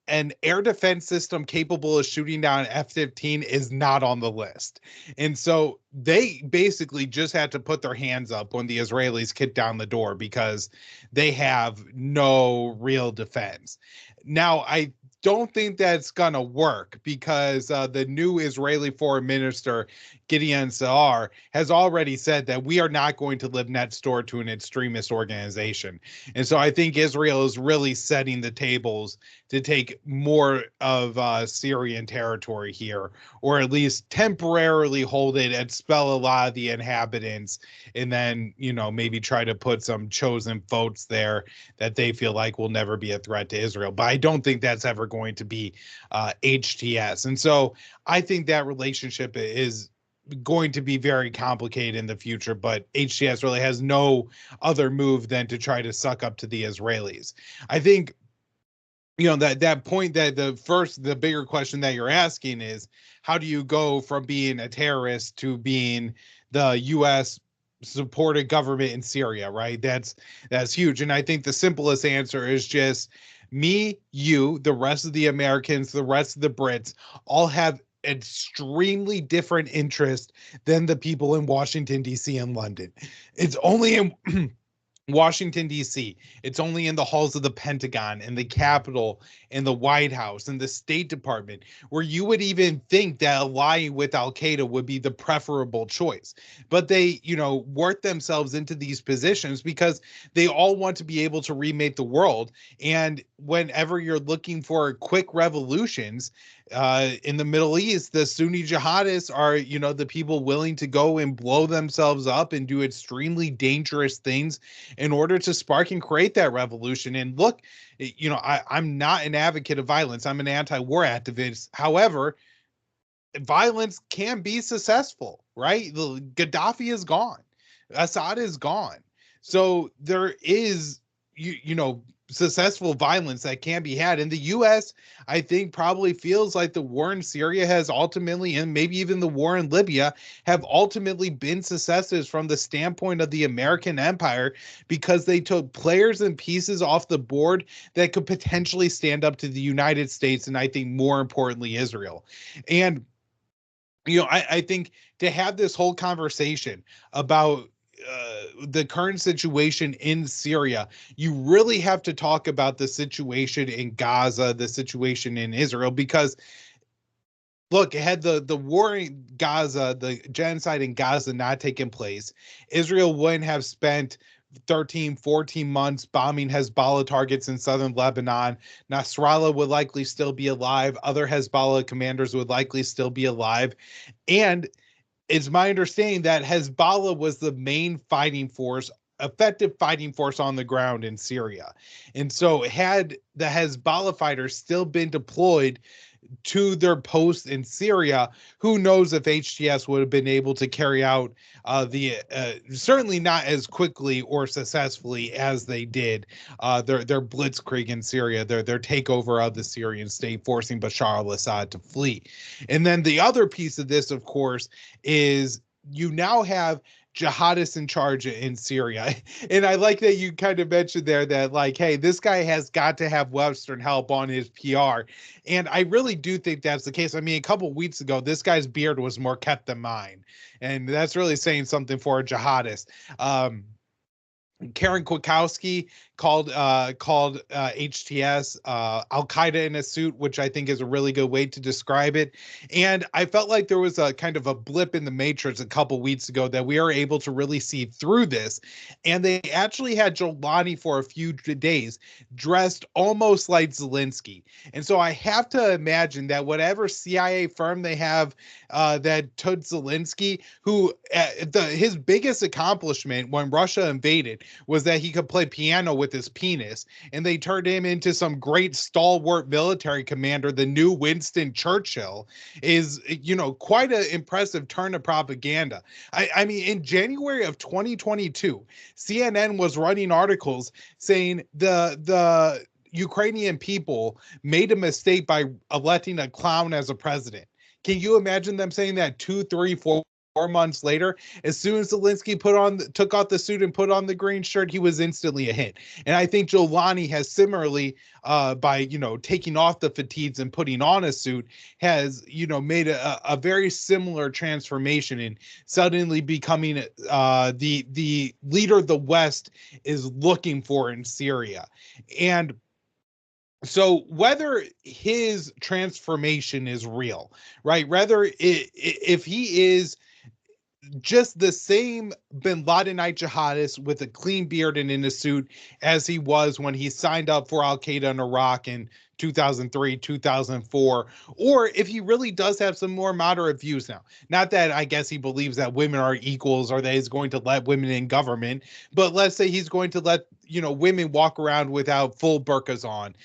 an air defense system capable of shooting down an F-15 is not on the list. And so they basically just had to put their hands up when the Israelis kicked down the door, because they have no real defense. Now, I don't think that's going to work, because the new Israeli foreign minister, Gideon Saar, has already said that we are not going to live next door to an extremist organization. And so I think Israel is really setting the tables to take more of Syrian territory here, or at least temporarily hold it, expel a lot of the inhabitants, and then, you know, maybe try to put some chosen votes there that they feel like will never be a threat to Israel. But I don't think that's ever going to be HTS. And so I think that relationship is going to be very complicated in the future, but HTS really has no other move than to try to suck up to the Israelis. I think, you know, that point, that the bigger question that you're asking is, how do you go from being a terrorist to being the U.S. supported government in Syria, right? That's huge. And I think the simplest answer is just me, you, the rest of the Americans, the rest of the Brits all have extremely different interest than the people in Washington, D.C. and London. It's only in Washington, D.C. It's only in the halls of the Pentagon and the Capitol and the White House and the State Department where you would even think that allying with Al-Qaeda would be the preferable choice. But they, you know, work themselves into these positions because they all want to be able to remake the world. And whenever you're looking for quick revolutions, in the Middle East, the Sunni jihadists are, you know, the people willing to go and blow themselves up and do extremely dangerous things in order to spark and create that revolution. And look, you know, I'm not an advocate of violence. I'm an anti-war activist. However, violence can be successful, right? Gaddafi is gone. Assad is gone. So there is, you know, successful violence that can be had. And the U.S., I think, probably feels like the war in Syria has ultimately, and maybe even the war in Libya, have ultimately been successes from the standpoint of the American empire, because they took players and pieces off the board that could potentially stand up to the United States, and I think more importantly, Israel. And, you know, I think to have this whole conversation about the current situation in Syria, you really have to talk about the situation in Gaza, the situation in Israel, because look, had the war in Gaza, the genocide in Gaza not taken place, Israel wouldn't have spent 13, 14 months bombing Hezbollah targets in southern Lebanon. Nasrallah would likely still be alive. Other Hezbollah commanders would likely still be alive. And it's my understanding that Hezbollah was the main fighting force, effective fighting force on the ground in Syria. And so had the Hezbollah fighters still been deployed to their posts in Syria, who knows if HTS would have been able to carry out certainly not as quickly or successfully as they did their blitzkrieg in Syria, their takeover of the Syrian state, forcing Bashar al-Assad to flee. And then the other piece of this, of course, is you now have jihadists in charge in Syria. And I like that you kind of mentioned there that, like, hey, this guy has got to have Western help on his PR. And I really do think that's the case. I mean, a couple of weeks ago, this guy's beard was more kept than mine. And that's really saying something for a jihadist. Karen Kwiatkowski called HTS Al-Qaeda in a suit, which I think is a really good way to describe it. And I felt like there was a kind of a blip in the matrix a couple weeks ago that we are able to really see through this. And they actually had Julani for a few days dressed almost like Zelensky. And so I have to imagine that whatever CIA firm they have that took Zelensky, who his biggest accomplishment when Russia invaded was that he could play piano with with his penis, and they turned him into some great stalwart military commander, the new Winston Churchill, is, you know, quite an impressive turn of propaganda. I mean, in January of 2022, CNN was running articles saying the Ukrainian people made a mistake by electing a clown as a president. Can you imagine them saying that 2, 3, 4 months later? As soon as Zelensky took off the suit and put on the green shirt, he was instantly a hit. And I think al-Julani has similarly, by, you know, taking off the fatigues and putting on a suit, has, you know, made a very similar transformation in suddenly becoming the leader the West is looking for in Syria. And so whether his transformation is real, right? Whether if he is just the same bin Ladenite jihadist with a clean beard and in a suit as he was when he signed up for Al-Qaeda in Iraq in 2003, 2004, or if he really does have some more moderate views now. Not that I guess he believes that women are equals or that he's going to let women in government, but let's say he's going to let, you know, women walk around without full burqas on.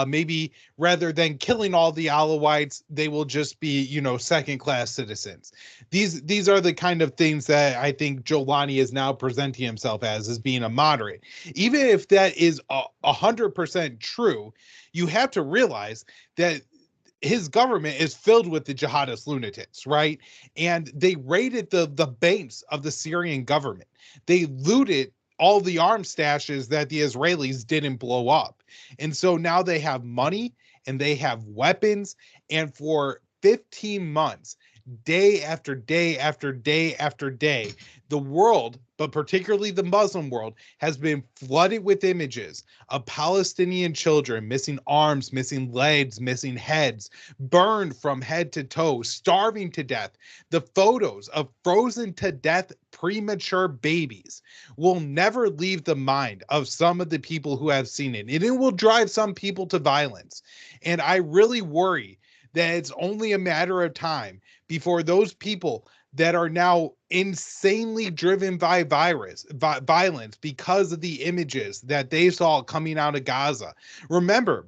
Maybe rather than killing all the Alawites, they will just be, you know, second-class citizens. These are the kind of things that I think al-Julani is now presenting himself as being a moderate. Even if that is 100% true, you have to realize that his government is filled with the jihadist lunatics, right? And they raided the banks of the Syrian government. They looted all the arms stashes that the Israelis didn't blow up. And so now they have money and they have weapons. And for 15 months, day after day after day after day, the world, but particularly the Muslim world, has been flooded with images of Palestinian children missing arms, missing legs, missing heads, burned from head to toe, starving to death. The photos of frozen to death premature babies will never leave the mind of some of the people who have seen it, and it will drive some people to violence. And I really worry that it's only a matter of time before those people that are now insanely driven by violence because of the images that they saw coming out of Gaza. Remember,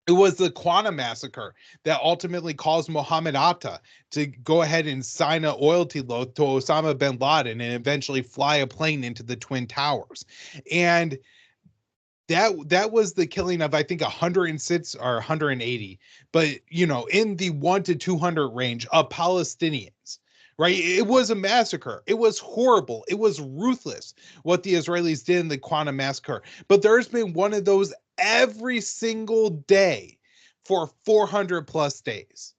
it was the Quantum massacre that ultimately caused Mohammed Atta to go ahead and sign an loyalty oath to Osama bin Laden and eventually fly a plane into the Twin Towers. And that was the killing of, I think, 106 or 180, but, you know, in the 1 to 200 range of Palestinians, right? It was a massacre. It was horrible. It was ruthless what the Israelis did in the Quantum massacre. But there's been one of those every single day for 400 plus days.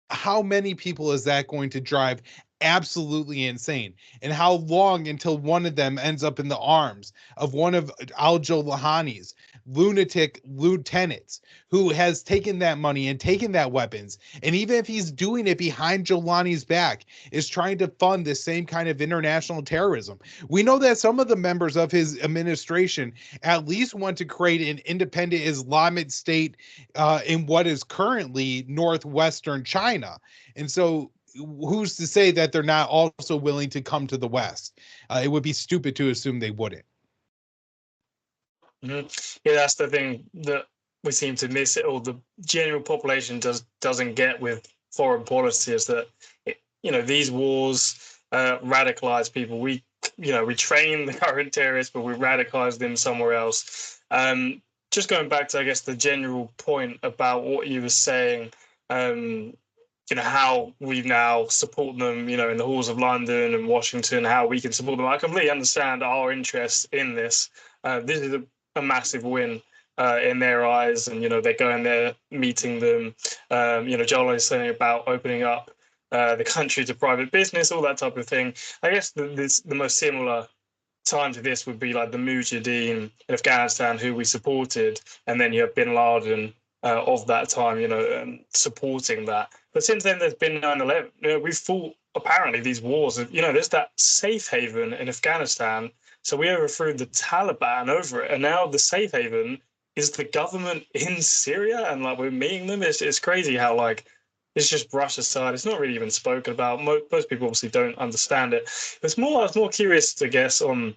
How many people is that going to drive absolutely insane? And how long until one of them ends up in the arms of one of al-Julani's lunatic lieutenants who has taken that money and taken that weapons, and even if he's doing it behind Julani's back, is trying to fund the same kind of international terrorism? We know that some of the members of his administration at least want to create an independent Islamic state in what is currently northwestern China. And so who's to say that they're not also willing to come to the West? It would be stupid to assume they wouldn't. Mm-hmm. Yeah, that's the thing that we seem to miss it, or the general population doesn't get with foreign policy, is that these wars radicalize people. We train the current terrorists, but we radicalize them somewhere else. Just going back to, I guess, the general point about what you were saying. How we now support them, in the halls of London and Washington, how we can support them. I completely understand our interest in this. This is a massive win in their eyes, and, they're going there, meeting them. Joel is saying about opening up the country to private business, all that type of thing. I guess the most similar time to this would be like the Mujahideen in Afghanistan, who we supported, and then you have bin Laden of that time, supporting that. But since then, there's been 9/11. We've fought, apparently, these wars. There's that safe haven in Afghanistan. So we overthrew the Taliban over it. And now the safe haven is the government in Syria. And, we're meeting them. It's crazy how, it's just brushed aside. It's not really even spoken about. Most people obviously don't understand it. I was more curious, I guess, on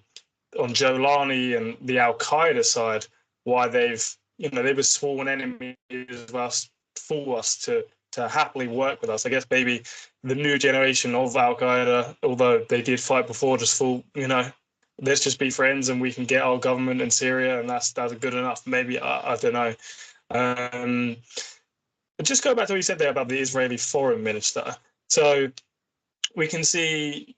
on al-Julani and the Al-Qaeda side, why they've, they were sworn enemies of us for us to happily work with us. I guess maybe the new generation of Al-Qaeda, although they did fight before, just thought, let's just be friends and we can get our government in Syria, and that's good enough. Maybe, I don't know. But just go back to what you said there about the Israeli foreign minister. So we can see,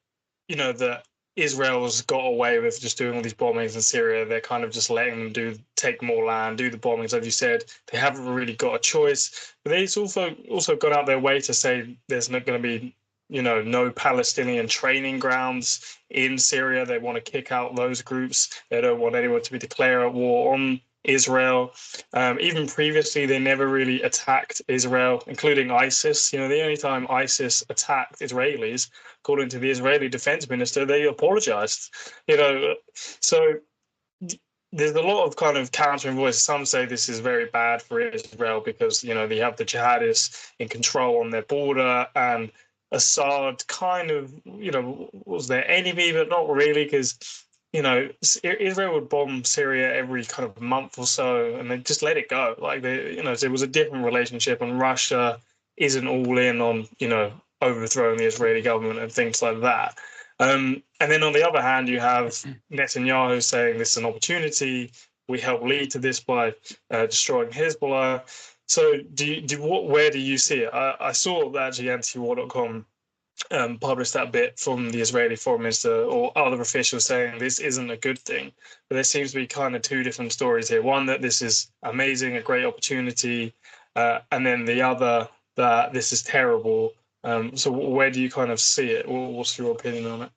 that Israel's got away with just doing all these bombings in Syria. They're kind of just letting them take more land, do the bombings, as you said. They haven't really got a choice. But they've also gone out their way to say there's not going to be, no Palestinian training grounds in Syria. They want to kick out those groups. They don't want anyone to be declared a war on Israel. Even previously, they never really attacked Israel, including ISIS. The only time ISIS attacked Israelis, according to the Israeli defense minister, they apologized. So there's a lot of kind of countering voices. Some say this is very bad for Israel because, they have the jihadists in control on their border, and Assad kind of, was their enemy, but not really, because Israel would bomb Syria every kind of month or so, and they just let it go. Like it was a different relationship, and Russia isn't all in on, overthrowing the Israeli government and things like that. And then on the other hand, you have Netanyahu saying this is an opportunity. We help lead to this by destroying Hezbollah. So where do you see it? I saw that actually antiwar.com published that bit from the Israeli foreign minister or other officials saying this isn't a good thing. But there seems to be kind of two different stories here. One, that this is amazing, a great opportunity, and then the other, that this is terrible. So where do you kind of see it? What's your opinion on it?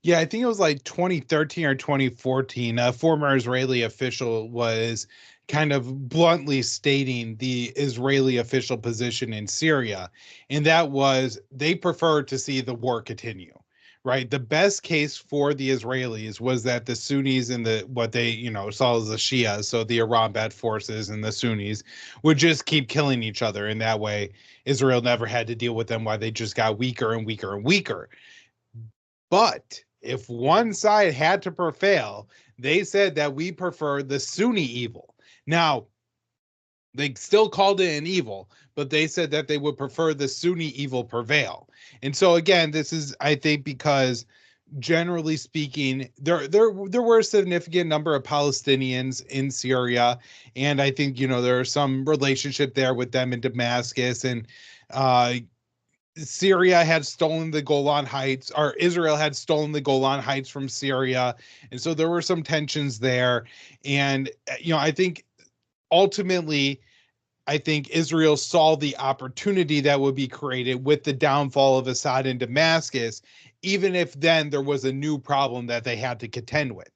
Yeah, I think it was like 2013 or 2014. A former Israeli official was kind of bluntly stating the Israeli official position in Syria, and that was they prefer to see the war continue, right? The best case for the Israelis was that the Sunnis and what they, saw as the Shia, so the Iran-backed forces and the Sunnis, would just keep killing each other. And that way, Israel never had to deal with them while they just got weaker and weaker and weaker. But if one side had to prevail, they said that we prefer the Sunni evil. Now, they still called it an evil, but they said that they would prefer the Sunni evil prevail. And so again, this is, I think, because generally speaking, there were a significant number of Palestinians in Syria, and I think there's some relationship there with them in Damascus, and Syria had stolen the Golan Heights, or Israel had stolen the Golan Heights from Syria, and so there were some tensions there. And I think ultimately, Israel saw the opportunity that would be created with the downfall of Assad in Damascus, even if then there was a new problem that they had to contend with.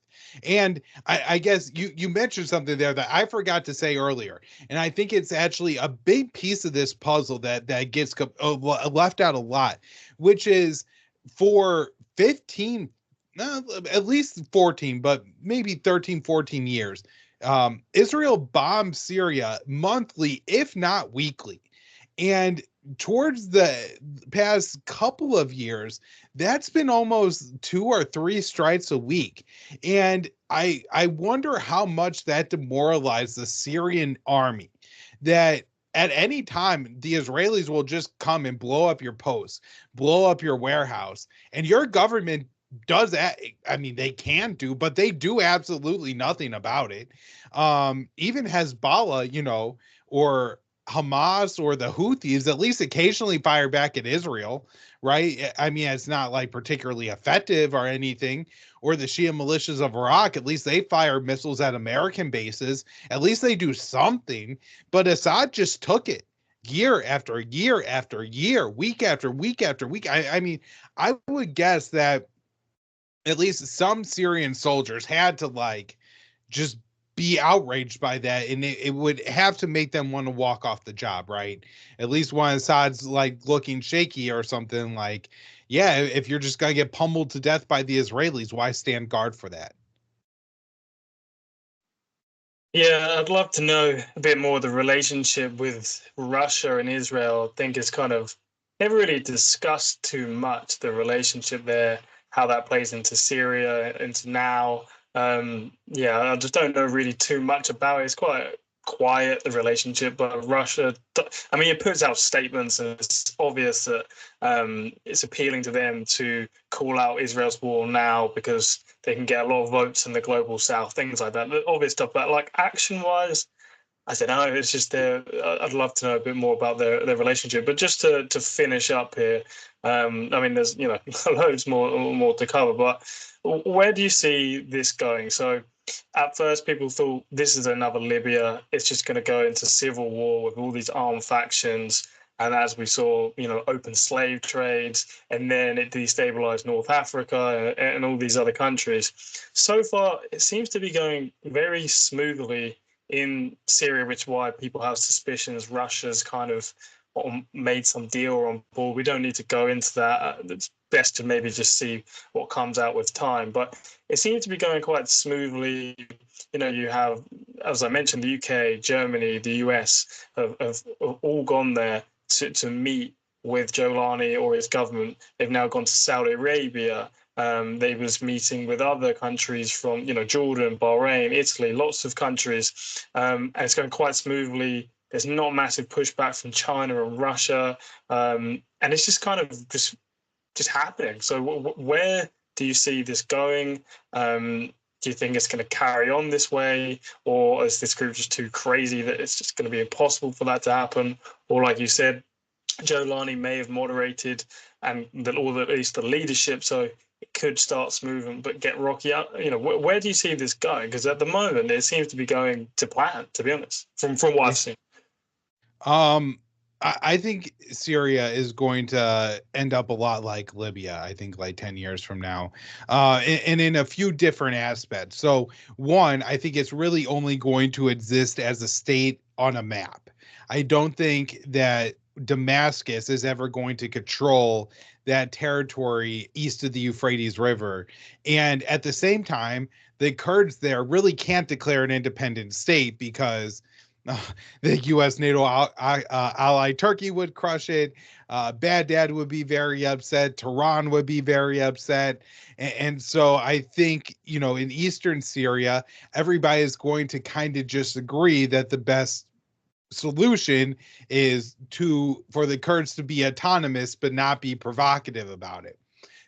And I guess you mentioned something there that I forgot to say earlier, and I think it's actually a big piece of this puzzle that gets left out a lot, which is for 15, at least 14, but maybe 13, 14 years, Israel bombed Syria monthly, if not weekly. And towards the past couple of years, that's been almost 2 or 3 strikes a week. And I wonder how much that demoralized the Syrian army, that at any time the Israelis will just come and blow up your posts, blow up your warehouse, and your government does that. I mean, they can do, but they do absolutely nothing about it. Even Hezbollah, or Hamas or the Houthis at least occasionally fire back at Israel, right? I mean, it's not like particularly effective or anything. Or the Shia militias of Iraq, at least they fire missiles at American bases. At least they do something. But Assad just took it year after year after year, week after week after week. I mean, I would guess that at least some Syrian soldiers had to just be outraged by that, and it would have to make them want to walk off the job, right? At least when Assad's looking shaky or something, yeah, if you're just gonna get pummeled to death by the Israelis, why stand guard for that? Yeah, I'd love to know a bit more of the relationship with Russia and Israel. I think it's kind of never really discussed too much, the relationship there, how that plays into Syria, into now. Yeah, I just don't know really too much about it. It's quite quiet, the relationship, but Russia, I mean, it puts out statements, and it's obvious that it's appealing to them to call out Israel's war now because they can get a lot of votes in the global south, things like that. Obvious stuff, but like action-wise, I don't know. It's just I'd love to know a bit more about their relationship. But just to finish up here, I mean, there's loads more to cover. But where do you see this going? So at first, people thought this is another Libya. It's just going to go into civil war with all these armed factions. And as we saw, open slave trades, and then it destabilized North Africa and all these other countries. So far, it seems to be going very smoothly in Syria, which is why people have suspicions Russia's kind of made some deal on board. We don't need to go into that. It's best to maybe just see what comes out with time. But it seems to be going quite smoothly. You have, as I mentioned, the UK, Germany, the US have all gone there to meet with al-Julani or his government. They've now gone to Saudi Arabia. They was meeting with other countries from, Jordan, Bahrain, Italy, lots of countries, and it's going quite smoothly. There's not massive pushback from China and Russia, and it's just kind of just happening. So where do you see this going? Do you think it's going to carry on this way, or is this group just too crazy that it's just going to be impossible for that to happen? Or like you said, al-Julani may have moderated, and or at least the leadership, so it could start smoothing but get rocky out. Where do you see this going? Because at the moment it seems to be going to plan, to be honest, from what I've seen. I think Syria is going to end up a lot like Libya, I think like 10 years from now, and in a few different aspects. So one, I think it's really only going to exist as a state on a map. I don't think that Damascus is ever going to control that territory east of the Euphrates River. And at the same time, the Kurds there really can't declare an independent state because the U.S. NATO ally Turkey would crush it. Baghdad would be very upset. Tehran would be very upset. And so I think, in eastern Syria, everybody is going to kind of just agree that the best solution is for the Kurds to be autonomous but not be provocative about it.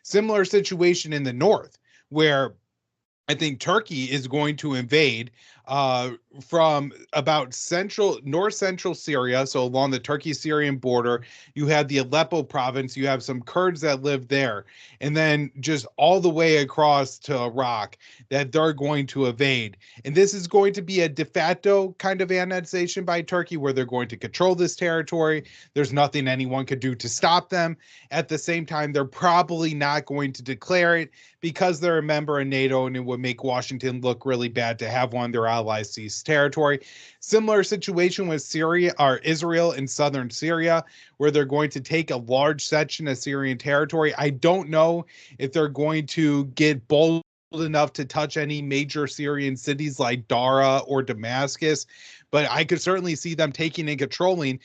Similar situation in the north, where I think Turkey is going to invade from about north central Syria. So along the Turkey-Syrian border, you have the Aleppo province, you have some Kurds that live there, and then just all the way across to Iraq that they're going to invade. And this is going to be a de facto kind of annexation by Turkey where they're going to control this territory. There's nothing anyone could do to stop them. At the same time, they're probably not going to declare it because they're a member of NATO, and it would make Washington look really bad to have one of their allies seize territory. Similar situation with Syria or Israel in southern Syria, where they're going to take a large section of Syrian territory. I don't know if they're going to get bold enough to touch any major Syrian cities like Dara or Damascus, but I could certainly see them taking and controlling,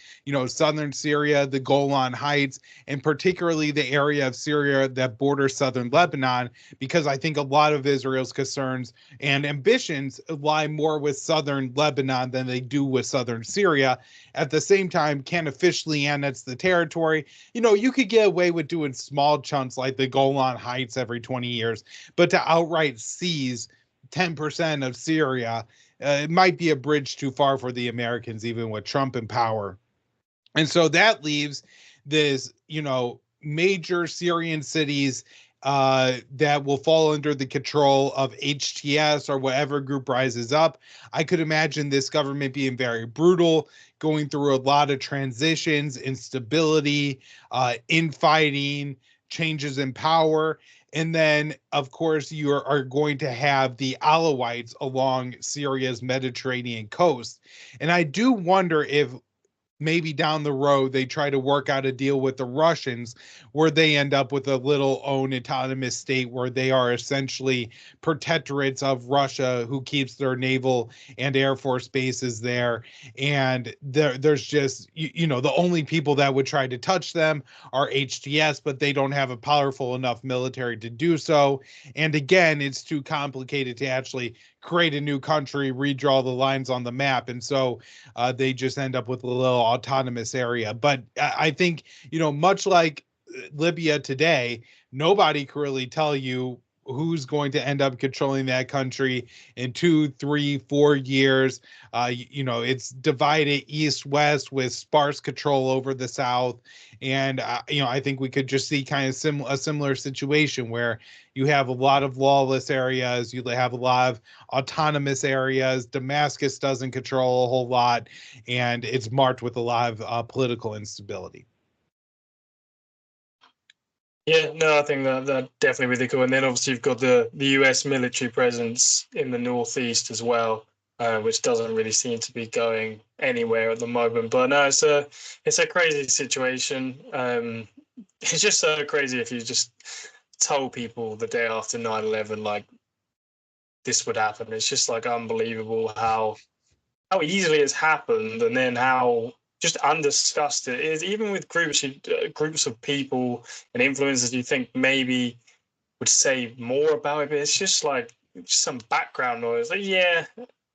southern Syria, the Golan Heights, and particularly the area of Syria that borders southern Lebanon, because I think a lot of Israel's concerns and ambitions lie more with southern Lebanon than they do with southern Syria. At the same time, can't officially annex the territory. You could get away with doing small chunks like the Golan Heights every 20 years, but to outright seize 10% of Syria, it might be a bridge too far for the Americans, even with Trump in power. And so that leaves this, major Syrian cities that will fall under the control of HTS or whatever group rises up. I could imagine this government being very brutal, going through a lot of transitions, instability, infighting, changes in power. And then, of course, you are going to have the Alawites along Syria's Mediterranean coast. And I do wonder if maybe down the road they try to work out a deal with the Russians where they end up with a little own autonomous state where they are essentially protectorates of Russia who keeps their naval and air force bases there. And there's just, the only people that would try to touch them are HTS, but they don't have a powerful enough military to do so. And again, it's too complicated to actually create a new country, redraw the lines on the map. And so they just end up with a little autonomous area. But I think, much like Libya today, nobody can really tell you who's going to end up controlling that country in 2, 3, 4 years. It's divided east-west with sparse control over the south. And, I think we could just see kind of a similar situation where you have a lot of lawless areas, you have a lot of autonomous areas, Damascus doesn't control a whole lot, and it's marked with a lot of political instability. Yeah, no, I think that definitely really cool. And then obviously you've got the US military presence in the northeast as well, which doesn't really seem to be going anywhere at the moment. But no, it's a crazy situation. It's just so crazy if you just told people the day after 9/11 like this would happen. It's just like unbelievable how easily it's happened, and then how just undiscussed it is, even with groups of people and influencers you think maybe would say more about it, but it's just like some background noise. Like, yeah,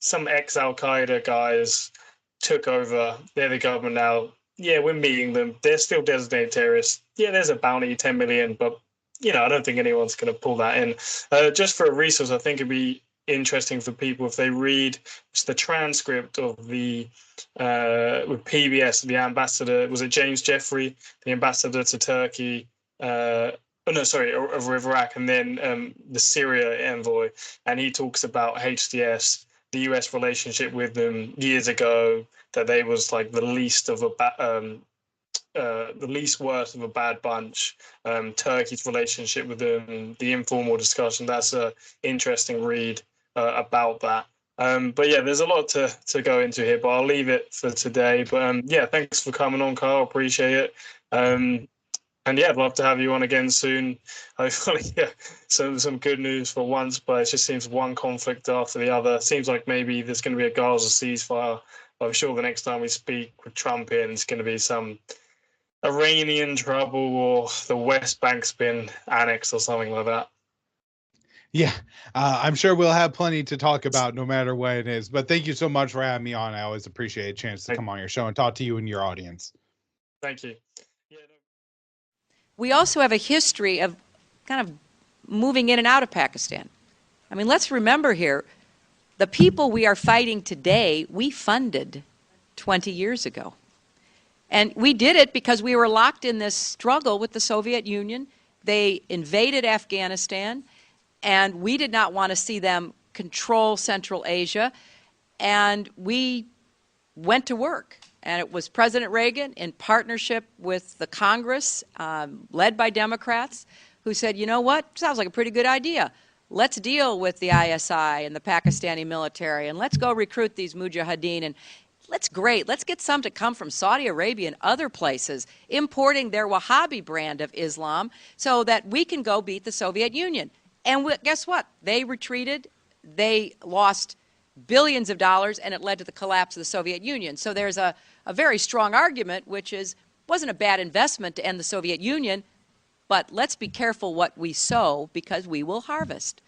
some ex-Al-Qaeda guys took over, they're the government now. Yeah, we're meeting them. They're still designated terrorists. Yeah, there's a bounty, 10 million, but I don't think anyone's going to pull that in. Just for a resource, I think it'd be interesting for people if they read the transcript of the with PBS, the ambassador, was it James Jeffrey, the ambassador to Turkey, of Iraq, and then the Syria envoy, and he talks about HTS, the US relationship with them years ago, that they was like the least worst of a bad bunch. Turkey's relationship with them, the informal discussion, that's an interesting read about that. But yeah, there's a lot to go into here, but I'll leave it for today. But yeah, thanks for coming on, Kyle. Appreciate it. And yeah, I'd love to have you on again soon. Hopefully, yeah, some good news for once, but it just seems one conflict after the other. It seems like maybe there's going to be a Gaza ceasefire. I'm sure the next time we speak with Trump in, it's going to be some Iranian trouble, or the West Bank's been annexed or something like that. Yeah, I'm sure we'll have plenty to talk about no matter what it is. But thank you so much for having me on. I always appreciate a chance to come on your show and talk to you and your audience. Thank you. We also have a history of kind of moving in and out of Pakistan. I mean, let's remember here, the people we are fighting today, we funded 20 years ago. And we did it because we were locked in this struggle with the Soviet Union. They invaded Afghanistan, and we did not want to see them control Central Asia. And we went to work. And it was President Reagan, in partnership with the Congress, led by Democrats, who said, you know what, sounds like a pretty good idea. Let's deal with the ISI and the Pakistani military, and let's go recruit these mujahideen. And let's get some to come from Saudi Arabia and other places, importing their Wahhabi brand of Islam so that we can go beat the Soviet Union. And guess what? They retreated. They lost billions of dollars, and it led to the collapse of the Soviet Union. So there's a very strong argument, which is, wasn't a bad investment to end the Soviet Union, but let's be careful what we sow because we will harvest.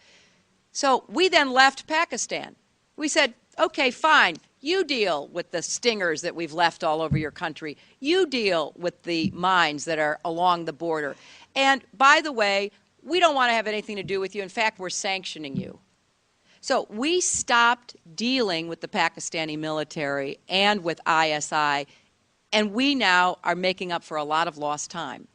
So we then left Pakistan. We said, okay, fine, you deal with the stingers that we've left all over your country. You deal with the mines that are along the border. And by the way, we don't want to have anything to do with you. In fact, we're sanctioning you. So we stopped dealing with the Pakistani military and with ISI, and we now are making up for a lot of lost time.